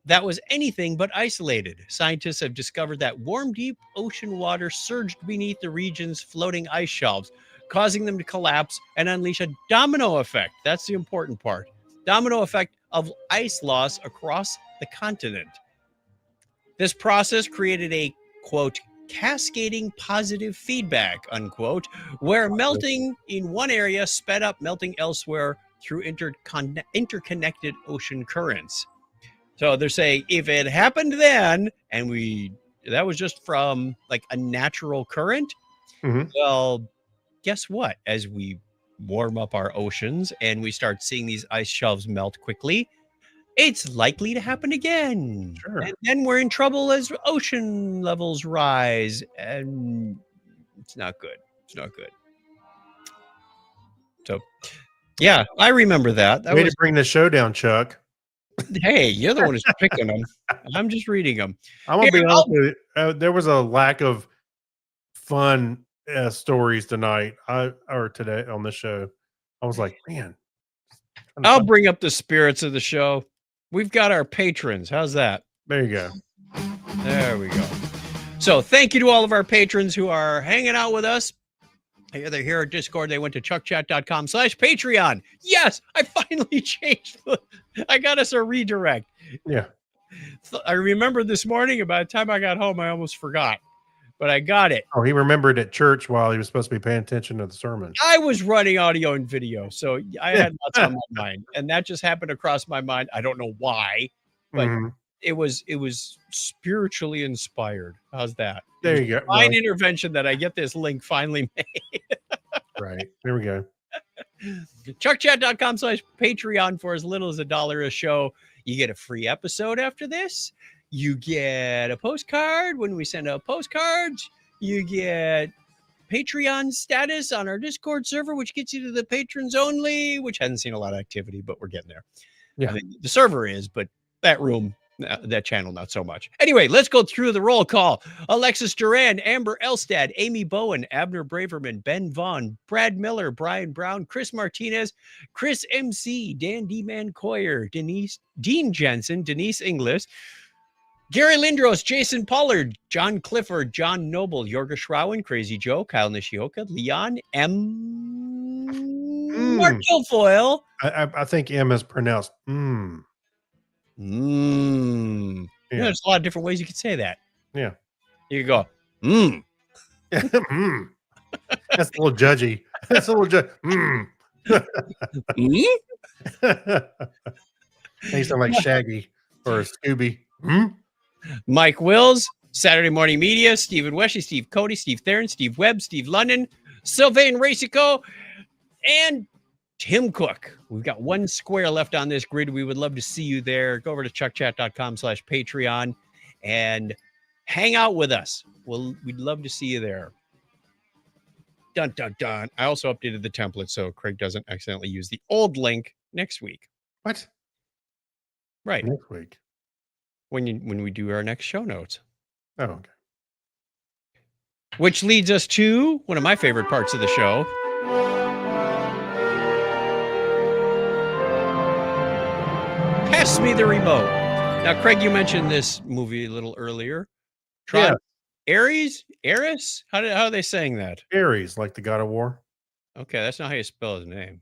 that was anything but isolated. Scientists have discovered that warm, deep ocean water surged beneath the region's floating ice shelves, causing them to collapse and unleash a domino effect. That's the important part. Domino effect of ice loss across the continent. This process created a, quote, cascading positive feedback, unquote, where melting in one area sped up melting elsewhere through interconnected ocean currents. So they're saying if it happened then, and that was just from like a natural current, well, guess what? As we warm up our oceans and we start seeing these ice shelves melt quickly, it's likely to happen again. Sure. And then we're in trouble as ocean levels rise, and it's not good. It's not good. So, yeah, I remember that. Way to bring the show down, Chuck. Hey, you're the one who's picking them. I'm just reading them. I'm gonna be honest with you. There was a lack of fun stories tonight, or today on the show. I was like, man. I'll bring up the spirits of the show. We've got our patrons. How's that? There you go. There we go. So thank you to all of our patrons who are hanging out with us. They're here at Discord. They went to chuckchat.com/Patreon. Yes, I finally changed. I got us a redirect. Yeah. I remember this morning. By the time I got home, I almost forgot. But I got it. Oh, he remembered at church while he was supposed to be paying attention to the sermon. I was running audio and video, so I had lots on my mind. And that just happened to cross my mind. I don't know why, but it was spiritually inspired. How's that? There you go. Fine intervention that I get this link finally made. Right. There we go. chuckchat.com/Patreon for as little as $1 a show. You get a free episode after this. You get a postcard when we send out postcards. You get Patreon status on our Discord server, which gets you to the patrons only, which hasn't seen a lot of activity, but we're getting there. Yeah. I mean, the server is, but that room, that channel, not so much. Anyway, let's go through the roll call. Alexis Duran, Amber Elstad, Amy Bowen, Abner Braverman, Ben Vaughn, Brad Miller, Brian Brown, Chris Martinez, Chris MC, Dan D-Man Coyer, Dean Jensen, Denise Inglis, Gary Lindros, Jason Pollard, John Clifford, John Noble, Yorga Schrowen, Crazy Joe, Kyle Nishioka, Leon M. Mark Guilfoyle. I think M is pronounced Yeah, Yeah. there's a lot of different ways you could say that. Yeah. You could go, That's a little judgy. That's a little They sound like Shaggy or Scooby. Mike Wills, Saturday Morning Media, Stephen Weshy, Steve Cody, Steve Theron, Steve Webb, Steve London, Sylvain Racico, and Tim Cook. We've got one square left on this grid. We would love to see you there. Go over to chuckchat.com/Patreon and hang out with us. We'd love to see you there. Dun, dun, dun. I also updated the template so Craig doesn't accidentally use the old link next week. What? Right. Next week. When we do our next show notes. Oh, okay. Which leads us to one of my favorite parts of the show. Pass me the remote. Now, Craig, you mentioned this movie a little earlier. Ares? How are they saying that? Ares, like the God of War. Okay, that's not how you spell his name.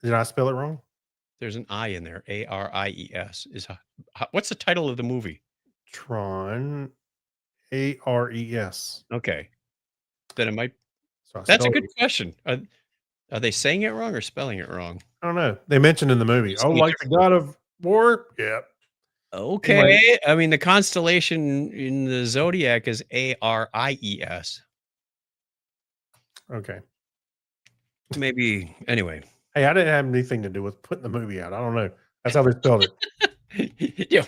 Did I spell it wrong? There's an I in there. Aries. What's the title of the movie? Tron. Ares. Okay. Then it might. So That's a good question. Are they saying it wrong or spelling it wrong? I don't know. They mentioned in the movie. Oh, like the God of War? Yeah. Okay. Anyway. I mean, the constellation in the zodiac is Aries. Okay. Maybe. Anyway. Hey, I didn't have anything to do with putting the movie out. I don't know. That's how they spelled it. You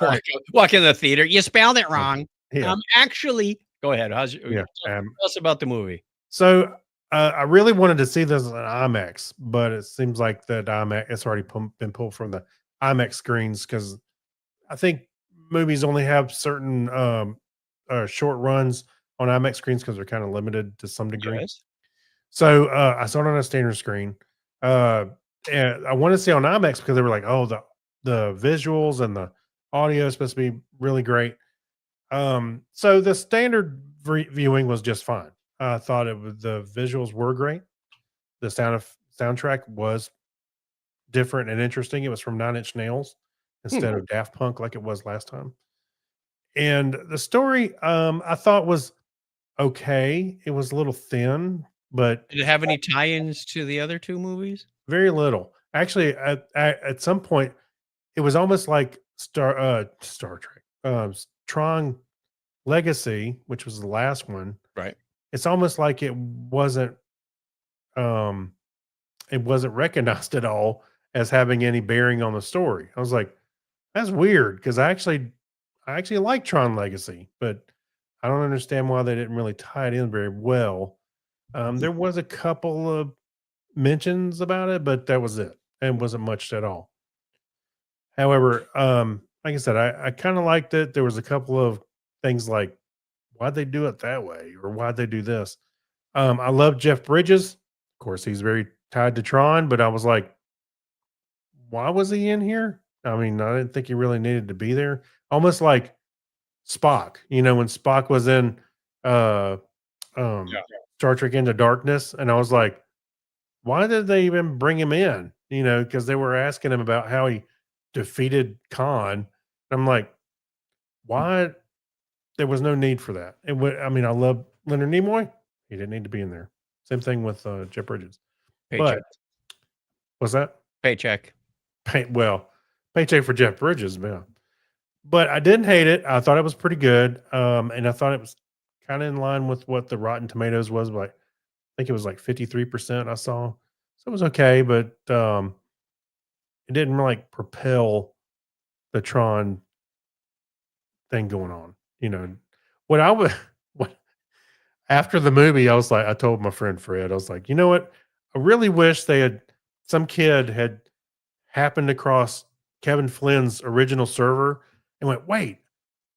walk in the theater. You spelled it wrong. Yeah. Actually, go ahead. Tell us about the movie. So I really wanted to see this on IMAX, but it seems like that IMAX it's already been pulled from the IMAX screens because I think movies only have certain short runs on IMAX screens because they're kind of limited to some degree. Yes. So I saw it on a standard screen. And I wanted to see it on IMAX because they were like, oh, the visuals and the audio is supposed to be really great. So the standard viewing was just fine. I thought the visuals were great. The soundtrack was different and interesting. It was from Nine Inch Nails instead of Daft Punk like it was last time. And the story I thought was okay. It was a little thin, but Did it have any tie-ins to the other two movies? very little. Actually, at some point, it was almost like Star Trek, Tron Legacy, which was the last one. Right. It's almost like um it wasn't recognized at all as having any bearing on the story. I was like, that's weird because I actually like Tron Legacy, but I don't understand why they didn't really tie it in very well. There was a couple of mentions about it, but that was it, and wasn't much at all. However, like I said, I kind of liked it. There was a couple of things like why'd they do it that way, or why'd they do this? I love Jeff Bridges. Of course, he's very tied to Tron, but I was like, why was he in here? I mean, I didn't think he really needed to be there. Almost like Spock, when Spock was in uh Yeah. Star Trek Into Darkness, and I was like, why did they even bring him in? Because they were asking him about how he defeated Khan. I'm like, why? There was no need for that. I mean, I love Leonard Nimoy. He didn't need to be in there. Same thing with Jeff Bridges. Paycheck. But was that Paycheck. paycheck for Jeff Bridges, yeah. But I didn't hate it. I thought it was pretty good. And I thought it was kind of in line with what the Rotten Tomatoes was. Like, I think it was like 53% I saw. So it was okay, but it didn't like propel the Tron thing going on. What I would what after the movie, I told my friend Fred, I was like, you know what? I really wish some kid had happened across Kevin Flynn's original server and went, wait,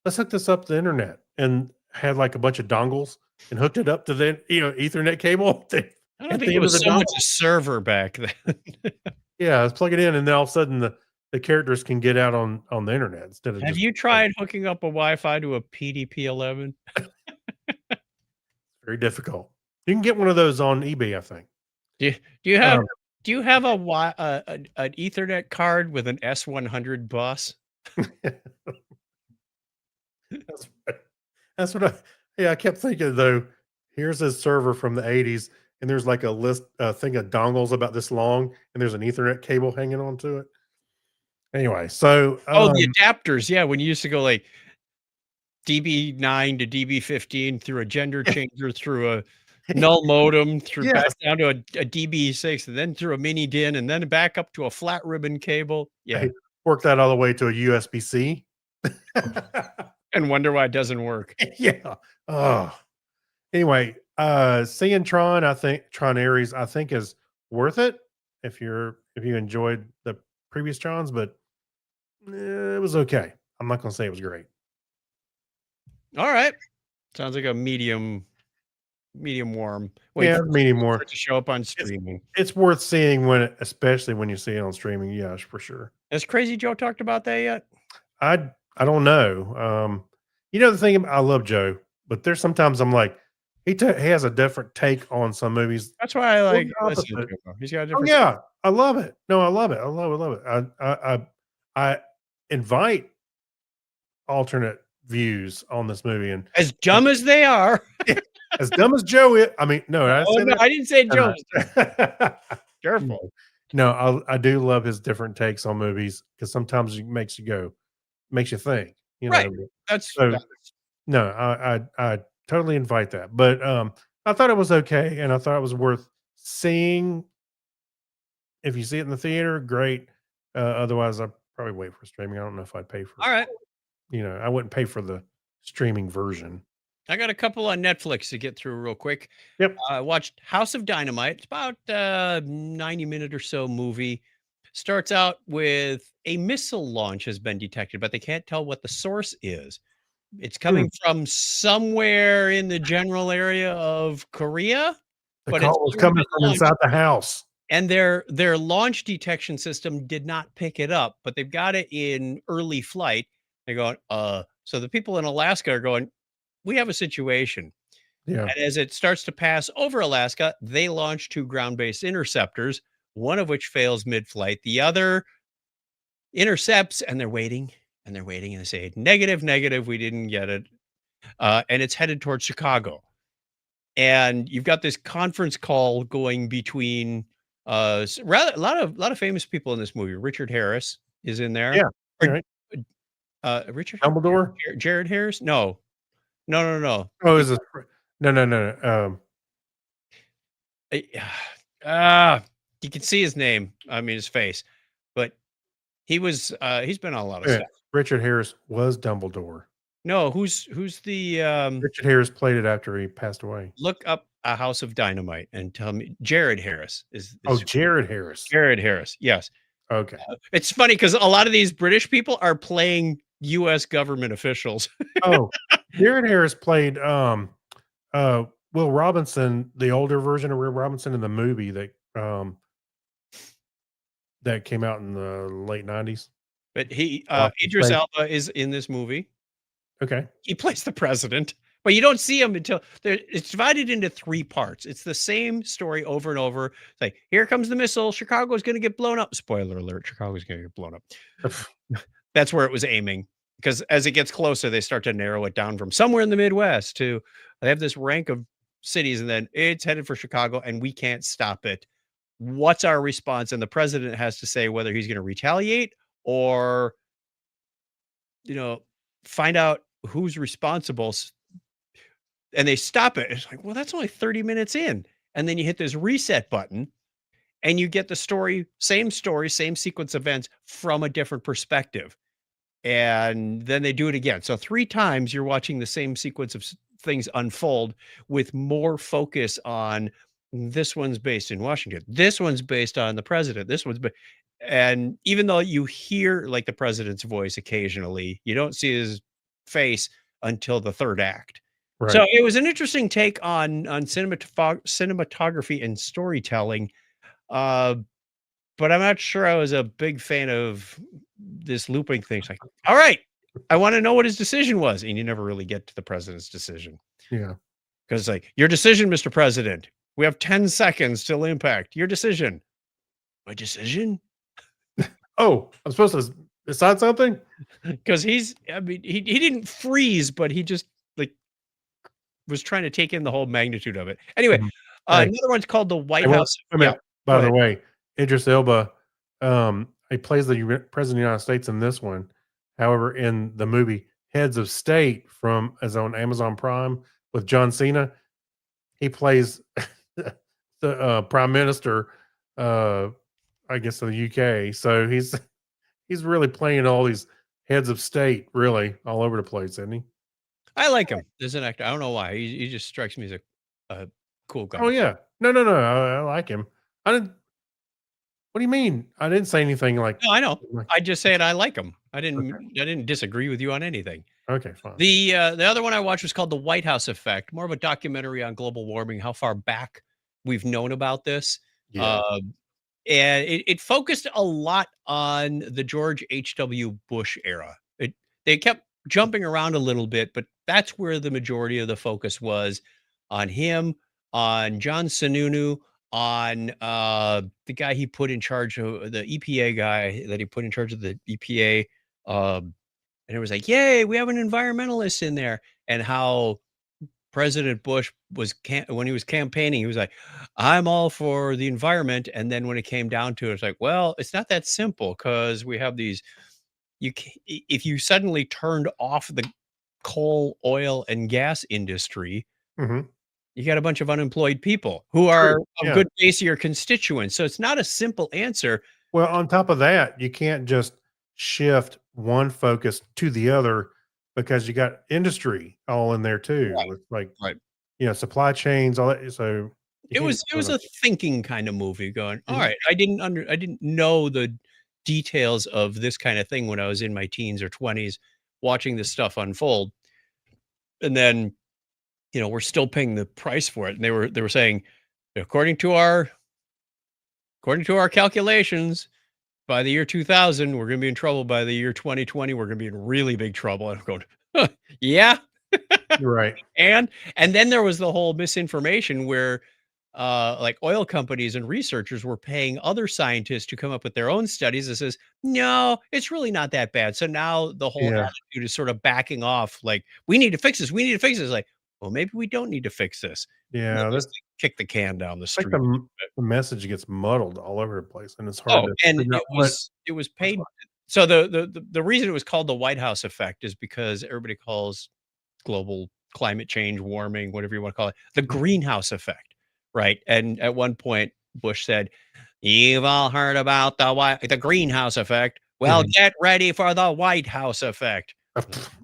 let's hook this up to the internet, and had like a bunch of dongles and hooked it up to the Ethernet cable. I don't think it was so much a server back then. Yeah, let's plug it in, and then all of a sudden the characters can get out on the internet instead of. Have you tried hooking up a Wi-Fi to a PDP-11? Very difficult. You can get one of those on eBay, I think. Do you have an Ethernet card with an S100 bus? That's what I kept thinking though. Here's a server from the 80s, and there's like a thing of dongles about this long, and there's an Ethernet cable hanging onto it. Anyway, so the adapters, yeah, when you used to go like DB9 to DB15 through a gender changer, through a null modem, back down to a DB6, and then through a mini DIN, and then back up to a flat ribbon cable. Yeah, work that all the way to a USB-C, and wonder why it doesn't work. Yeah. Oh. Anyway, seeing Tron, I think Tron Ares, I think is worth it if you enjoyed the previous Trons, but it was okay. I'm not going to say it was great. All right, sounds like a medium warm. Medium warm to show up on streaming. It's worth seeing especially when you see it on streaming. Yes, for sure. Has Crazy Joe talked about that yet? I don't know. The thing, I love Joe, but there's sometimes I'm like, he has a different take on some movies. That's why I like listening to him. He's got a different. Oh, yeah, I love it. No, I love it. I love it. I invite alternate views on this movie, and as dumb as they are, as dumb as Joe is. I mean, no, I didn't say Joe. Careful. No, I do love his different takes on movies, because sometimes it makes you think. Right. No, I totally invite that. But I thought it was okay, and I thought it was worth seeing. If you see it in the theater, great. Otherwise, I'd probably wait for streaming. I don't know if I'd pay for. All right. I wouldn't pay for the streaming version. I got a couple on Netflix to get through real quick. Yep. I watched House of Dynamite. It's about 90-minute or so movie. Starts out with a missile launch has been detected, but they can't tell what the source is. It's coming from somewhere in the general area of Korea. The call was coming from inside the house. And their launch detection system did not pick it up, but they've got it in early flight. They're going, so the people in Alaska are going, we have a situation. Yeah. And as it starts to pass over Alaska, they launch 2 ground-based interceptors, one of which fails mid-flight. The other intercepts, and they're waiting, and they say, negative, we didn't get it. And it's headed towards Chicago. and you've got this conference call going between rather a lot of famous people in this movie. Richard Harris is in there. Yeah. Or, Right. Richard Dumbledore. Jared Harris? No. No. Oh, is it? No. Uh, ah, you can see his name. I mean his face, but he's been on a lot of Yeah, stuff. Richard Harris was Dumbledore. No, who's the Richard Harris played it after he passed away. look up A House of Dynamite and tell me Jared Harris is Oh, Jared Harris. Jared Harris. Yes. Okay. It's funny because a lot of these British people are playing US government officials. Oh, Jared Harris played Will Robinson, the older version of Will Robinson in the movie that came out in the late 90s. But he Watch his Idris face. Elba is in this movie. Okay. He plays the president, but you don't see him until it's divided into 3 parts. It's the same story over and over. It's like, here comes the missile. Chicago's going to get blown up. Spoiler alert. Chicago's going to get blown up. That's where it was aiming, because as it gets closer, they start to narrow it down from somewhere in the Midwest to they have this rank of cities, and then it's headed for Chicago, and we can't stop it. What's our response? And the president has to say whether he's going to retaliate or, find out who's responsible. And they stop it. It's like, well, that's only 30 minutes in. And then you hit this reset button and you get the story, same sequence of events from a different perspective. And then they do it again. So 3 times you're watching the same sequence of things unfold with more focus on this one's based in Washington. This one's based on the president. And even though you hear like the president's voice occasionally, you don't see his face until the 3rd act. Right. So it was an interesting take on cinematography and storytelling. But I'm not sure I was a big fan of this looping thing. It's like, all right, I want to know what his decision was. And you never really get to the president's decision. Yeah. Because it's like, your decision, Mr. President. We have 10 seconds till impact. Your decision. My decision? Oh, I'm supposed to decide something? Because he didn't freeze, but he just was trying to take in the whole magnitude of it. Anyway, Mhm. Right. another one's called the White Hey, well, House. I mean, Yeah, by go the ahead. way, Idris Elba, he plays the president of the United States in this one. However, in the movie Heads of State is on Amazon Prime with John Cena, he plays the prime minister, I guess, of the UK. So he's really playing all these heads of state, really all over the place, isn't he? I like him as an actor. I don't know why. He just strikes me as a cool guy. Oh yeah, no, I like him. I didn't. What do you mean? I didn't say anything like. No, I know. like- I just said I like him. I Okay. didn't disagree with you on anything. Okay, fine. The other one I watched was called The White House Effect, more of a documentary on global warming, how far back we've known about this. Yeah. And it focused a lot on the George H.W. Bush era. They kept jumping around a little bit, but that's where the majority of the focus was on him, on John Sununu, on the guy he put in charge of the EPA guy that he put in charge of the EPA. And it was like, yay, we have an environmentalist in there. And how President Bush was when he was campaigning, he was like, I'm all for the environment. And then when it came down to it, it's like, well, it's not that simple, because we have these, if you suddenly turned off the coal, oil, and gas industry, Mhm. you got a bunch of unemployed people who are a yeah. good base of your constituents. So it's not a simple answer. Well, on top of that, you can't just shift one focus to the other, because you got industry all in there too. Right. With like, Right. Supply chains, all that. So you It can't was just a thinking kind of movie going, all Mhm. right, I didn't know the details of this kind of thing when I was in my teens or 20s watching this stuff unfold. And then, we're still paying the price for it. And they were saying, according to our calculations, by the year 2000, we're going to be in trouble. By the year 2020, we're going to be in really big trouble. And I'm going, yeah. You're right. And then there was the whole misinformation where like oil companies and researchers were paying other scientists to come up with their own studies that says, no, it's really not that bad. So now the whole Yeah. attitude is sort of backing off. Like, we need to fix this. We need to fix this. Like, well, maybe we don't need to fix this. Yeah, Let's that's kick the can down the like street. the message gets muddled all over the place, and it's hard Oh, to and figure out it was what's paid. what. So the reason it was called the White House effect is because everybody calls global climate change, warming, whatever you want to call it, the greenhouse effect, right? And at one point, Bush said, "You've all heard about the greenhouse effect. Well, Mhm. get ready for the White House effect."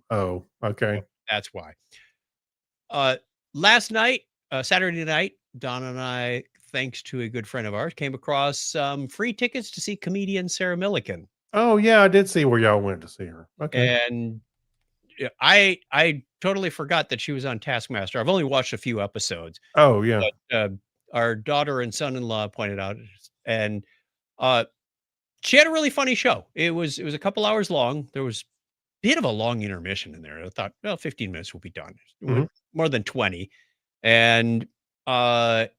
Oh, okay. That's why. Last night, Saturday night, Don and I, thanks to a good friend of ours, came across some free tickets to see comedian Sarah Millican. Oh, yeah, I did see where y'all went to see her. Okay. And I totally forgot that she was on Taskmaster. I've only watched a few episodes, Oh, yeah. but our daughter and son-in-law pointed out, and uh, she had a really funny show. It was a couple hours long. There was a bit of a long intermission in there. I thought, well, 15 minutes will be done. It went Mhm. more than 20, and a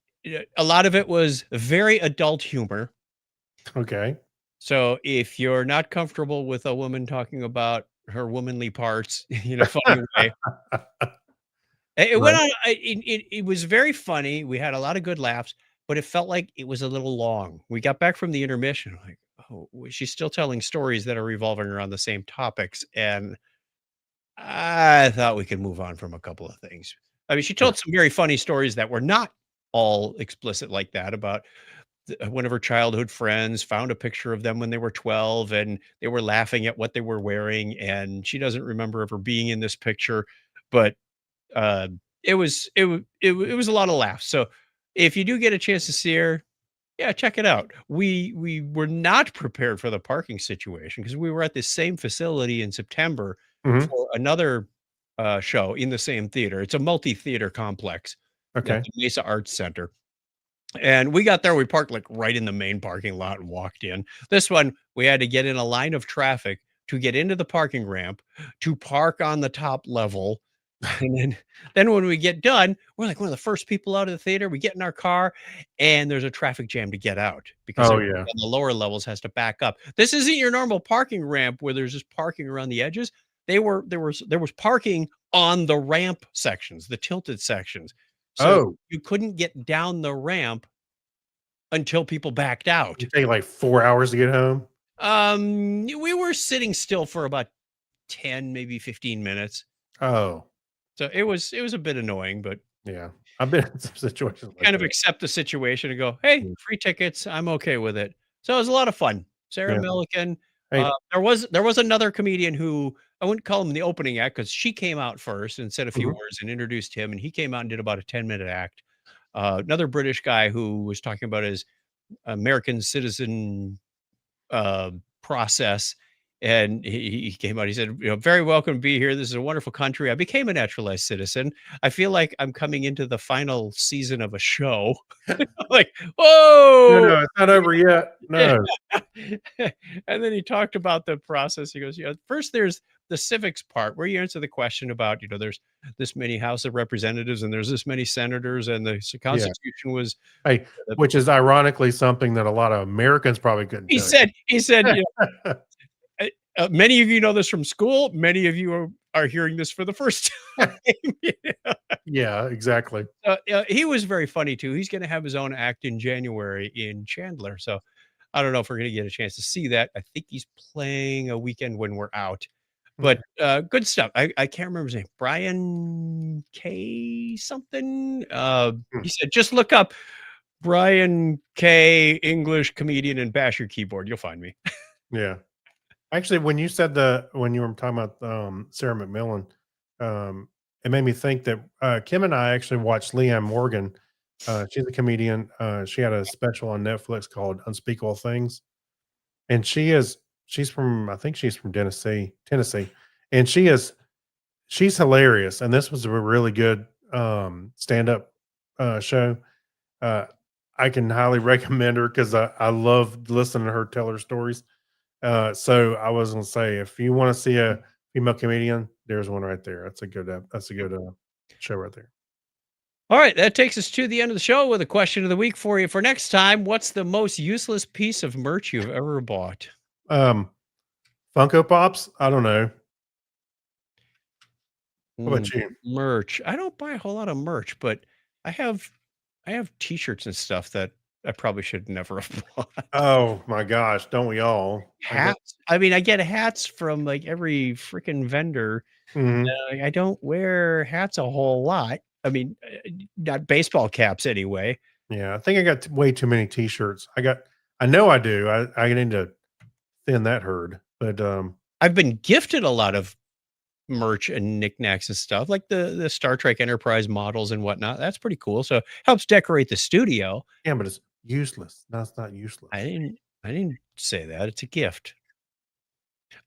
lot of it was very adult humor. Okay. So if you're not comfortable with a woman talking about her womanly parts in a funny way, it went Right. on. It was very funny. We had a lot of good laughs, but it felt like it was a little long. We got back from the intermission, like, oh, she's still telling stories that are revolving around the same topics, and I thought we could move on from a couple of things. I mean, she Sure. told some very funny stories that were not all explicit like that about one of her childhood friends found a picture of them when they were 12 and they were laughing at what they were wearing, and she doesn't remember ever being in this picture, but uh it was a lot of laughs. So if you do get a chance to see her, yeah, check it out. We were not prepared for the parking situation because we were at the same facility in September Mhm. for another show in the same theater. It's a multi-theater complex at Okay. the Mesa Arts Center. And we got there, we parked like right in the main parking lot and walked in. This one, we had to get in a line of traffic to get into the parking ramp, to park on the top level. And then when we get done, we're like one of the first people out of the theater. We get in our car and there's a traffic jam to get out because Oh, everybody yeah. on the lower levels has to back up. This isn't your normal parking ramp where there's just parking around the edges. There was parking on the ramp sections, the tilted sections. So Oh, you couldn't get down the ramp until people backed out. it take, like, 4 hours to get home? We were sitting still for about 10, maybe 15 minutes. Oh, So it was a bit annoying, but yeah. I've been in some situations like kind of that. accept the situation and go, "Hey, Yeah. free tickets. I'm okay with it." So it was a lot of fun. Sarah Yeah. Millican. Hey. There was another comedian who I wouldn't call him the opening act because she came out first and said a few Mhm. words and introduced him, and he came out and did about a 10-minute act. Another British guy who was talking about his American citizen uh, process. And he came out. He said, "Very welcome to be here. This is a wonderful country. I became a naturalized citizen. I feel like I'm coming into the final season of a show." Like, No, whoa. no, it's not over yet. Yeah. No. And then he talked about the process. He goes, first there's the civics part where you answer the question about, there's this many House of Representatives and there's this many senators, and the Yeah. Constitution was. Hey, which is ironically something that a lot of Americans probably couldn't He tell said, you. Uh, many of you know this from school. Many of you are hearing this for the first time. Yeah, exactly. He was very funny too. He's going to have his own act in January in Chandler. So I don't know if we're going to get a chance to see that. I think he's playing a weekend when we're out. But good stuff. I can't remember his name. Brian K something. Hmm. He said, just look up Brian K English comedian and bash your keyboard. You'll find me. Yeah. Actually, when you were talking about, Sarah McMillan, it made me think that, Kim and I actually watched Leanne Morgan. She's a comedian. She had a special on Netflix called Unspeakable Things, and she's from, I think she's from Tennessee, and she's hilarious, and this was a really good, stand-up, show. Uh, I can highly recommend her 'cause I love listening to her tell her stories. So I was gonna say, if you wanna see a female comedian, there's one right there. That's a good, show right there. All right, that takes us to the end of the show with a question of the week for you for next time. What's the most useless piece of merch you've ever bought? Um, Funko Pops? I don't know. What about you? Merch. I don't buy a whole lot of merch, but I have t-shirts and stuff that I probably should never have bought. Oh my gosh, don't we all? Hats. I mean, I get hats from like every freaking vendor. Mhm. I don't wear hats a whole lot. I mean, not baseball caps anyway. Yeah, I think I got way too many T-shirts. I know I do. I need to thin that herd, but I've been gifted a lot of merch and knickknacks and stuff, like the Star Trek Enterprise models and whatnot. That's pretty cool. So helps decorate the studio. yeah, but it's useless. That's not useless. I didn't say that. It's a gift.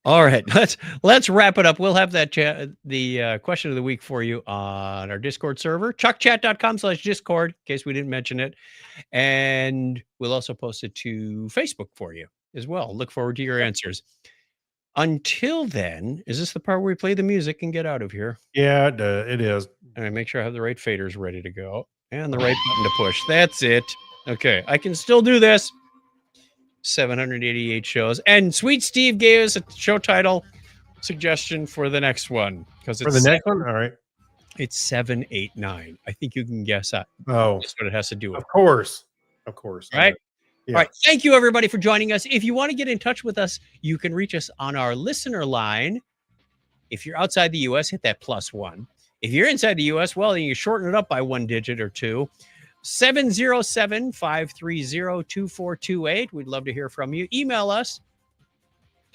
All right, let's wrap it up. We'll have that the question of the week for you on our Discord server, chuckchat.com/discord, in case we didn't mention it. And we'll also post it to Facebook for you as well. Look forward to your answers. Until then, is this the part where we play the music and get out of here? Yeah, it is. All right, make sure I have the right faders ready to go and the right button to push. That's it. Okay, I can still do this. 788 shows. And Sweet Steve gave us a show title suggestion for the next one. Because For the next one? All right. It's 789. I think you can guess that. Oh, That's what it has to do with. of course. Of course. All right. Yeah. All right. Thank you, everybody, for joining us. If you want to get in touch with us, you can reach us on our listener line. If you're outside the U.S., hit that +1. If you're inside the U.S., well, then you shorten it up by 1 digit or 2. 707-530-2428. We'd love to hear from you. Email us,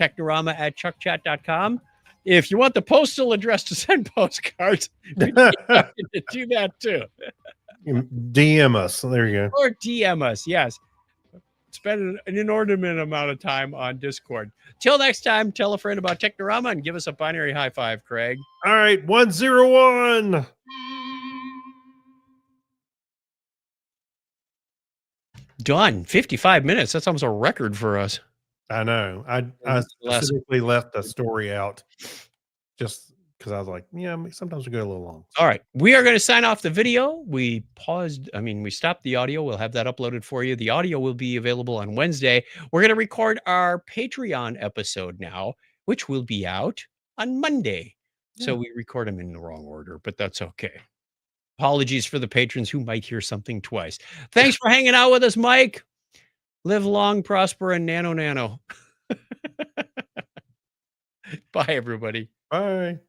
technorama@chuckchat.com. If you want the postal address to send postcards, we can do that too. DM us. There you go. Or DM us, yes. Spend an inordinate amount of time on Discord. Till next time, tell a friend about Technorama and give us a binary high five, Craig. All right. 101. Done. 55 minutes. That's almost a record for us. I know. I specifically left the story out just because I was like, yeah, sometimes we go a little long. All right. We are going to sign off the video. We stopped the audio. We'll have that uploaded for you. The audio will be available on Wednesday. We're going to record our Patreon episode now, which will be out on Monday. Yeah. So we record them in the wrong order, but that's okay. Apologies for the patrons who might hear something twice. Thanks for hanging out with us, Mike. Live long, prosper, and nano. Bye, everybody. Bye.